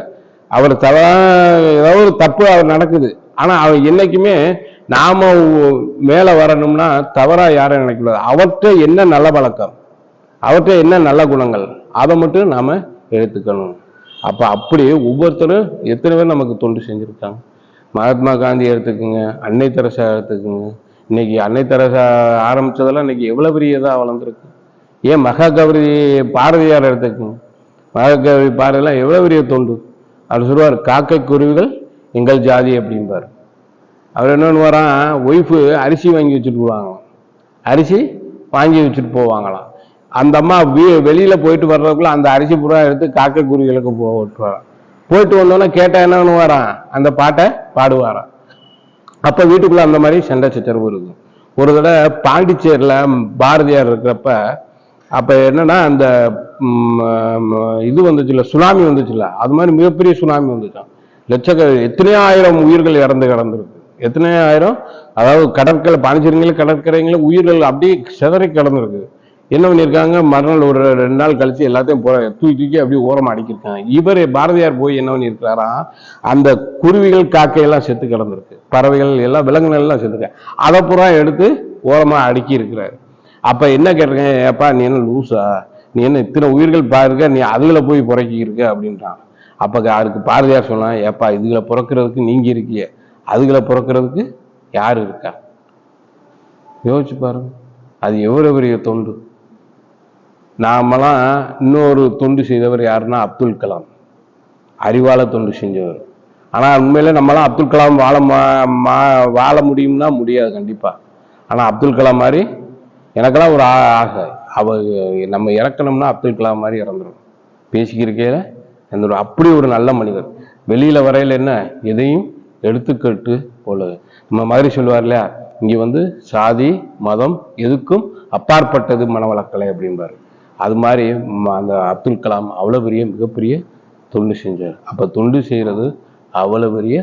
அவர் ஏதாவது ஒரு தப்பு அவர் நடக்குது, ஆனா அவர் என்னைக்குமே நாம மேல வரணும்னா தவறா யாரும் நினைக்கூடாது. அவர்கிட்ட என்ன நல்ல பழக்கம், அவர்கிட்ட என்ன நல்ல குணங்கள், அதை மட்டும் நாம எடுத்துக்கணும். அப்ப அப்படி ஒவ்வொருத்தரும் எத்தனை பேர் நமக்கு தொண்டு செஞ்சிருக்காங்க. மகாத்மா காந்தி எடுத்துக்குங்க, அன்னை தெரசா எடுத்துக்குங்க. இன்னைக்கு அன்னை தெரசா ஆரம்பிச்சதெல்லாம் இன்னைக்கு எவ்வளவு பெரிய இதா வளர்ந்துருக்கு. ஏன் மகாகவி பாரதியார் எடுத்துக்குங்க, மகாகவி பாரதியெல்லாம் எவ்வளவு பெரிய தொண்டு. அவர் சொல்லுவார், காக்கை குருவிகள் எங்கள் ஜாதி அப்படின்பார். அவர் என்னன்னு வரான், ஒய்ஃபு அரிசி வாங்கி வச்சுட்டு போவாங்க. அரிசி வாங்கி வச்சுட்டு போவாங்களாம். அந்த அம்மா வெளியில போயிட்டு வர்றதுக்குள்ள அந்த அரிசி பூரா எடுத்து காக்கை குருவிகளுக்கு போட்டுருவாராம். போயிட்டு வந்தோன்னே கேட்டா என்னன்னு வரான், அந்த பாட்டை பாடுவாராம். அப்ப வீட்டுக்குள்ள அந்த மாதிரி சண்டை சச்சரவு இருக்கும். ஒரு தடவை பாண்டிச்சேரியில பாரதியார் இருக்கிறப்ப அப்ப என்னன்னா அந்த இது வந்துச்சுல்ல, சுனாமி வந்துச்சுல்ல, அது மாதிரி மிகப்பெரிய சுனாமி வந்துச்சான். எத்தனையோ ஆயிரம் உயிர்கள் இறந்து கிடந்திருக்கு. எத்தனையோ ஆயிரம், அதாவது கடற்கரை பாண்டிச்சேரிங்கள கடற்கரைங்கள உயிர்கள் அப்படியே சிதறி கிடந்திருக்கு. என்ன பண்ணியிருக்காங்க, மறுநாள் ஒரு 2 நாள் கழிச்சு எல்லாத்தையும் தூக்கி அப்படியே ஓரமா அடிக்கிருக்காங்க. இவர் பாரதியார் போய் என்ன பண்ணியிருக்காரா, அந்த குருவிகள் காக்கையெல்லாம் செத்து கிடந்திருக்கு, பறவைகள் எல்லாம் விலங்குகள் எல்லாம் செத்துருக்க, அதை பூரா எடுத்து ஓரமா அடுக்கி இருக்கிறாரு. அப்ப என்ன கேட்டிருக்கேன், ஏப்பா நீ என்ன லூசா, நீ என்ன இத்தனை உயிர்கள் பாருக்க, நீ அதுல போய் புறக்கி இருக்க அப்படின்றான். அப்ப அதுக்கு பாரதியார் சொன்னா, ஏப்பா இதுகளை புறக்கிறதுக்கு நீங்க இருக்கிய, அதுகளை புறக்கிறதுக்கு யாரு இருக்கா? யோசிச்சு பாருங்க, அது எவ்வளவு பெரிய தொண்டு. நாமெல்லாம் இன்னொரு தொண்டு செய்தவர் யாருன்னா அப்துல் கலாம், அறிவால தொண்டு செஞ்சவர். ஆனா உண்மையில நம்மளாம் அப்துல் கலாம் வாழ முடியும்னா முடியாது கண்டிப்பா. ஆனா அப்துல் கலாம் மாதிரி எனக்கெல்லாம் ஒரு ஆசை, அவர் நம்ம இறக்கணும்னா அப்துல் கலாம் மாதிரி இறந்துடும். பேசிக்கிருக்கையில அப்படி ஒரு நல்ல மனிதர். வெளியில வரையில என்ன எதையும் எடுத்துக்கிட்டு போல நம்ம மாதிரி சொல்லுவார் இல்லையா, இங்க சாதி மதம் எதுக்கும் அப்பாற்பட்டது மனவளக்கலை அப்படின்பாரு. அது மாதிரி அந்த அப்துல் கலாம் அவ்வளவு பெரிய மிகப்பெரிய தொண்டு செஞ்சார். அப்ப தொண்டு செய்யறது அவ்வளவு பெரிய,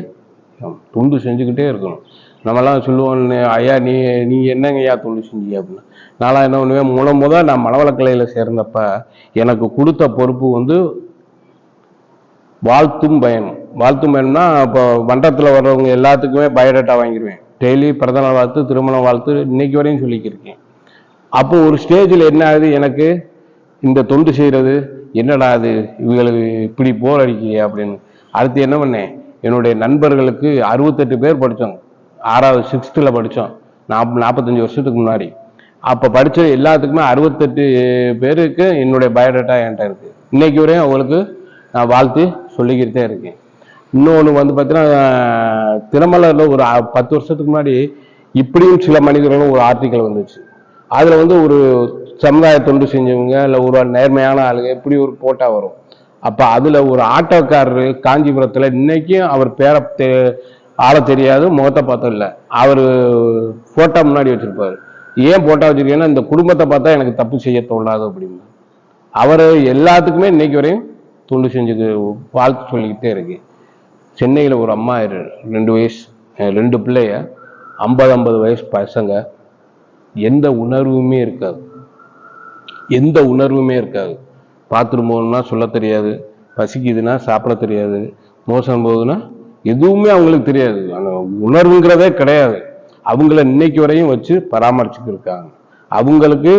தொண்டு செஞ்சுக்கிட்டே இருக்கணும். நம்மலாம் சொல்லுவோம், ஐயா நீ என்னங்க ஐயா தொண்டு செஞ்சீங்க அப்படின்னு. நான்லாம் என்ன பண்ணுவேன், முதல் நான் மனவளக்கலையில சேர்ந்தப்ப எனக்கு கொடுத்த பொறுப்பு வாழ்த்தும் பயணம். வாழ்த்தும் பயணம்னா இப்போ மன்றத்தில் வர்றவங்க எல்லாத்துக்குமே பயோடேட்டா வாங்கிடுவேன். டெய்லி பிறந்த நாள் வாழ்த்து, திருமண வாழ்த்து இன்னைக்கு வரையும் சொல்லிக்கிருக்கேன். அப்போ ஒரு ஸ்டேஜில் என்ன ஆகுது, எனக்கு இந்த தொண்டு செய்யறது என்னடா அது, இவங்களுக்கு இப்படி போர் அடிக்கிய அப்படின்னு. அடுத்து என்ன பண்ணேன், என்னுடைய நண்பர்களுக்கு 68 பேர் படித்தோம், 6வது 6th படித்தோம், 45 வருஷத்துக்கு முன்னாடி. அப்போ படித்த எல்லாத்துக்குமே 68 பேருக்கு என்னுடைய பயோடேட்டா என்கிட்ட இருக்கு. இன்னைக்கு வரையும் அவங்களுக்கு நான் வாழ்த்து சொல்லிக்கிட்டே இருக்கேன். இன்னொன்று பார்த்தீங்கன்னா, தினமலரில் ஒரு 10 வருஷத்துக்கு முன்னாடி இப்படியும் சில மனிதர்களும் ஒரு ஆர்டிக்கல் வந்துச்சு. அதில் ஒரு சமுதாய தொண்டு செஞ்சவங்க இல்லை ஒரு நேர்மையான ஆளுங்க இப்படி ஒரு போட்டா வரும். அப்போ அதில் ஒரு ஆட்டோக்காரரு காஞ்சிபுரத்தில், இன்னைக்கும் அவர் ஆள தெரியாது, முகத்தை பார்த்தோம் இல்லை, அவர் போட்டோ முன்னாடி வச்சிருப்பாரு. ஏன் போட்டோ வச்சிருக்கேன்னா, இந்த குடும்பத்தை பார்த்தா எனக்கு தப்பு செய்ய தோணாது அப்படின்னு. அவர் எல்லாத்துக்குமே இன்னைக்கு வரையும் தொண்டு செஞ்சது வாழ்த்து சொல்லிக்கிட்டே இருக்கு. சென்னையில் ஒரு அம்மா 2 வயசு 2 பிள்ளைய 50 வயசு பசங்க, எந்த உணர்வுமே இருக்காது, எந்த உணர்வுமே இருக்காது. பாத்ரூம் போகணும்னா சொல்ல தெரியாது, பசிக்குதுன்னா சாப்பிட தெரியாது, மோசம் போகுதுன்னா எதுவுமே அவங்களுக்கு தெரியாது, அந்த உணர்வுங்கிறதே கிடையாது. அவங்கள இன்னைக்கு வரையும் வச்சு பராமரிச்சுட்டு இருக்காங்க. அவங்களுக்கு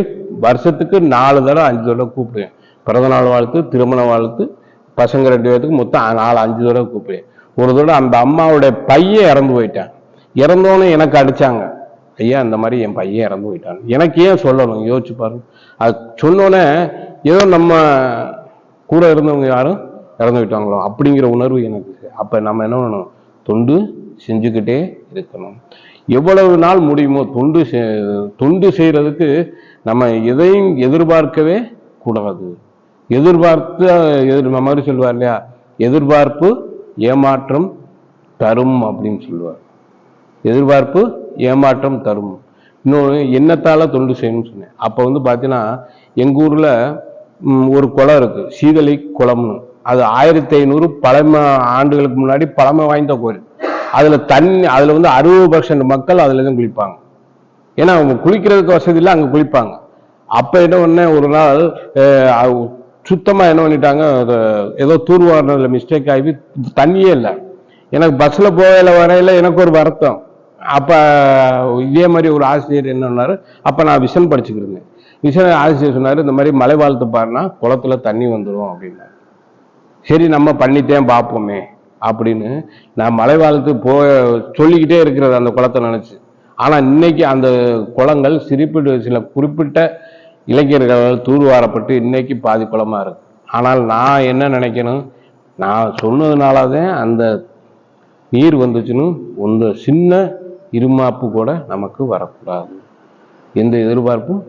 வருஷத்துக்கு 4 தடவை 5 தடவை கூப்பிடுவேன். பிறந்தநாள் வாழ்த்து, திருமண வாழ்த்து, பசங்க 2 பேர்த்துக்கு மொத்தம் 4-5 தடவை கூப்பிடுவேன். ஒரு தடவை அந்த அம்மாவுடைய பையன் இறந்து போயிட்டான். இறந்தோன்னு எனக்கு அடிச்சாங்க, ஐயா இந்த மாதிரி என் பையன் இறந்து போயிட்டான். எனக்கு ஏன் சொல்லணும், யோசிச்சு பாருங்க. அது சொன்னோன்னே ஏதோ நம்ம கூட இருந்தவங்க யாரும் இறந்து போயிட்டாங்களோ அப்படிங்கிற உணர்வு எனக்கு. அப்ப நம்ம என்ன பண்ணணும், தொண்டு செஞ்சுக்கிட்டே இருக்கணும். எவ்வளவு நாள் முடியுமோ தொண்டு செய்யறதுக்கு நம்ம எதையும் எதிர்பார்க்கவே கூடாது. எதிர்பார்த்து மாதிரி சொல்லுவார் இல்லையா, எதிர்பார்ப்பு ஏமாற்றம் தரும் அப்படின்னு சொல்லுவார். எதிர்பார்ப்பு ஏமாற்றம் தரும். இன்னொன்று, எண்ணத்தால தொண்டு செய்யணும்னு சொன்னேன். அப்போ பார்த்தீங்கன்னா எங்க ஊர்ல ஒரு குளம் இருக்கு, சீதளி குளம்னு. அது 1500 பழமை ஆண்டுகளுக்கு முன்னாடி பழமை வாய்ந்த கோயில். அதுல தண்ணி, அதுல 60% மக்கள் அதுல தான் குளிப்பாங்க. ஏன்னா அவங்க குளிக்கிறதுக்கு வசதி இல்லை, அங்க குளிப்பாங்க. அப்ப என்ன பண்ண, ஒரு நாள் சுத்தமா என்ன பண்ணிட்டாங்க, ஏதோ தூர்வாரினதுல மிஸ்டேக் ஆகி தண்ணியே இல்லை. எனக்கு பஸ்ல போகையில வரையில எனக்கு ஒரு வருத்தம். அப்ப இதே மாதிரி ஒரு ஆசிரியர் என்ன சொன்னாரு, அப்ப நான் விஷன் படிச்சுக்கிருந்தேன். விஷன் ஆசிரியர் சொன்னாரு, இந்த மாதிரி மலை வாழ்த்து பாருன்னா குளத்துல தண்ணி வந்துடும் அப்படின்னா. சரி நம்ம பண்ணித்தேன் பார்ப்போமே அப்படின்னு நான் மலை வாழ்த்து சொல்லிக்கிட்டே இருக்கிறது அந்த குளத்தை நினைச்சு. ஆனா இன்னைக்கு அந்த குளங்கள் சில குறிப்பிட்ட இளைஞர்களால் தூர்வாரப்பட்டு இன்னைக்கு பாதி குளமா இருக்கு. ஆனால் நான் என்ன நினைக்கணும், நான் சொன்னதுனாலதான் அந்த நீர் வந்துச்சுன்னு சின்ன இருமாப்பு கூட நமக்கு வரக்கூடாது. எந்த எதிர்பார்ப்பும்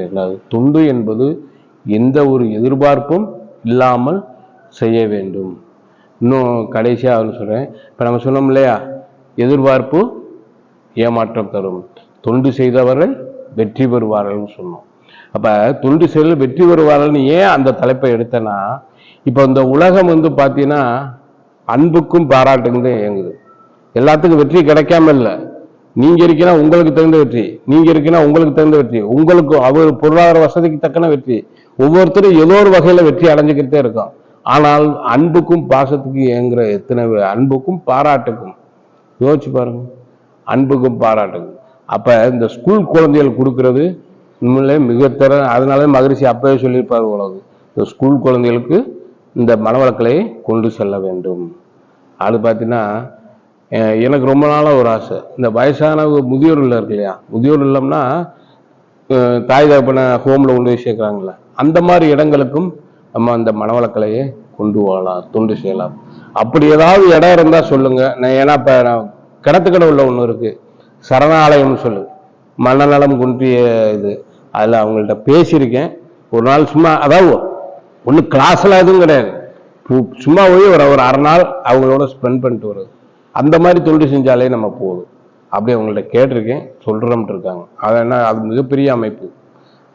இல்லாது. தொண்டு என்பது எந்த ஒரு எதிர்பார்ப்பும் இல்லாமல் செய்ய வேண்டும். இன்னும் கடைசியாக சொல்கிறேன், இப்போ நம்ம சொன்னோம் இல்லையா, எதிர்பார்ப்பு ஏமாற்றம் தரும், தொண்டு செய்தவர்கள் வெற்றி பெறுவார்கள்னு சொன்னோம். அப்போ தொண்டு செய்தல் வெற்றி பெறுவார்கள்னு ஏன் அந்த தலைப்பை எடுத்தேன்னா, இப்போ இந்த உலகம் பார்த்தீங்கன்னா அன்புக்கும் பாராட்டுக்கும் தான் இயங்குது. எல்லாத்துக்கும் வெற்றி கிடைக்காம இல்லை. நீங்க இருக்கீங்கன்னா உங்களுக்கு தகுந்த வெற்றி, நீங்க இருக்கீங்கன்னா உங்களுக்கு தகுந்த வெற்றி, உங்களுக்கு அவர் பொருளாதார வசதிக்கு தக்கன வெற்றி, ஒவ்வொருத்தரும் ஏதோ ஒரு வகையில வெற்றி அடைஞ்சுக்கிட்டே இருக்கும். ஆனால் அன்புக்கும் பாசத்துக்கும் இயங்குற எத்தனை அன்புக்கும் பாராட்டுக்கும் யோசிச்சு பாருங்க. அன்புக்கும் பாராட்டுக்கும். அப்ப இந்த ஸ்கூல் குழந்தைகள் கொடுக்கறது உண்மையிலே மிகத்தர. அதனால மகரிஷி அப்பவே சொல்லியிருப்பார் உலகம், இந்த ஸ்கூல் குழந்தைகளுக்கு இந்த மனவளக்கலையை கொண்டு செல்ல வேண்டும். அது பார்த்தீங்கன்னா எனக்கு ரொம்ப நாளாக ஒரு ஆசை, இந்த வயசான முதியோர் இல்லம் இருக்கு இல்லையா, முதியோர் இல்லம்னா தாய் தகப்பனை ஹோமில் கொண்டு போய் சேர்க்குறாங்களே, அந்த மாதிரி இடங்களுக்கும் நம்ம அந்த மனவளக்கலையை கொண்டு போகலாம், தொண்டு செய்யலாம். அப்படி ஏதாவது இடம் இருந்தால் சொல்லுங்க. நான் ஏன்னா இப்போ கிணத்துக்கடவுல ஒன்று இருக்கு, சரணாலயம்னு சொல்லு, மனநலம் குன்றிய இது, அதில் அவங்கள்ட்ட பேசியிருக்கேன். ஒரு நாள் சும்மா, அதாவது ஒன்றும் கிளாஸ்லாம் எதுவும் கிடையாது, சும்மா போய் ஒரு அரை நாள் அவங்களோட ஸ்பெண்ட் பண்ணிட்டு வருது. அந்த மாதிரி தொண்டு செஞ்சாலே நம்ம போதும். அப்படி அவங்கள்ட்ட கேட்டிருக்கேன், சொல்கிறோம்ட்டு இருக்காங்க. அது என்ன, அது மிகப்பெரிய அமைப்பு.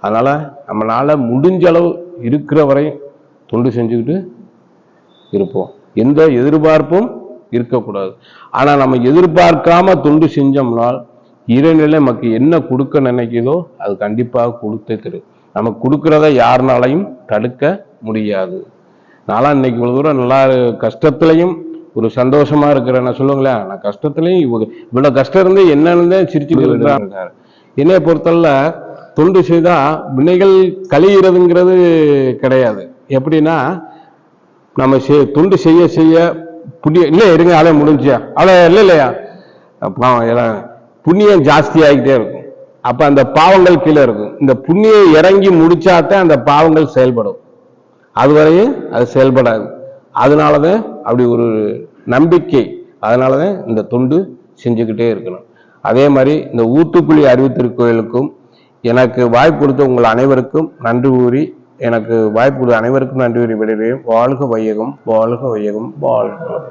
அதனால் நம்மளால் முடிஞ்ச அளவு இருக்கிற வரை தொண்டு செஞ்சுக்கிட்டு இருப்போம். எந்த எதிர்பார்ப்பும் இருக்கக்கூடாது. ஆனால் நம்ம எதிர்பார்க்காம தொண்டு செஞ்சோம்னால் இறைநிலை நமக்கு என்ன கொடுக்க நினைக்குதோ அது கண்டிப்பாக கொடுத்தே தரும். நம்ம கொடுக்கறத யாருனாலையும் தடுக்க முடியாது. நான்லாம் இன்னைக்கு இவ்வளவு தூரம் நல்லா கஷ்டத்துலையும் ஒரு சந்தோஷமா இருக்கிறேன். நான் சொல்லுங்களேன், நான் கஷ்டத்துலையும் இவ்வளவு கஷ்டம் இருந்து என்னன்னு சிரிச்சுட்டு இருக்கிறாங்க. என்னைய பொறுத்தவரை தொண்டு செய்தா வினைகள் கழிகிறதுங்கிறது கிடையாது. எப்படின்னா, நம்ம தொண்டு செய்ய செய்ய புண்ணியம் இல்லை, இருங்க அலை முடிஞ்சியா, அலை இல்லை இல்லையா, புண்ணியம் ஜாஸ்தி ஆகிட்டே இருக்கும். அப்ப அந்த பாவங்கள் கீழே இருக்கும். இந்த புண்ணியம் இறங்கி முடிச்சாத்தான் அந்த பாவங்கள் செயல்படும், அதுவரையும் அது செயல்படாது. அதனாலதான் அப்படி ஒரு நம்பிக்கை. அதனாலதான் இந்த தொண்டு செஞ்சுக்கிட்டே இருக்கணும். அதே மாதிரி இந்த ஊத்துக்குழி அறிவுத்திருக்கோயிலுக்கும் எனக்கு வாய்ப்பு கொடுத்த உங்கள் அனைவருக்கும் நன்றி கூறி, எனக்கு வாய்ப்பு கொடுத்த அனைவருக்கும் நன்றி கூறி விடுகிறேன். வாழ்க வையகம், வாழ்க வையகம், வாழ்க.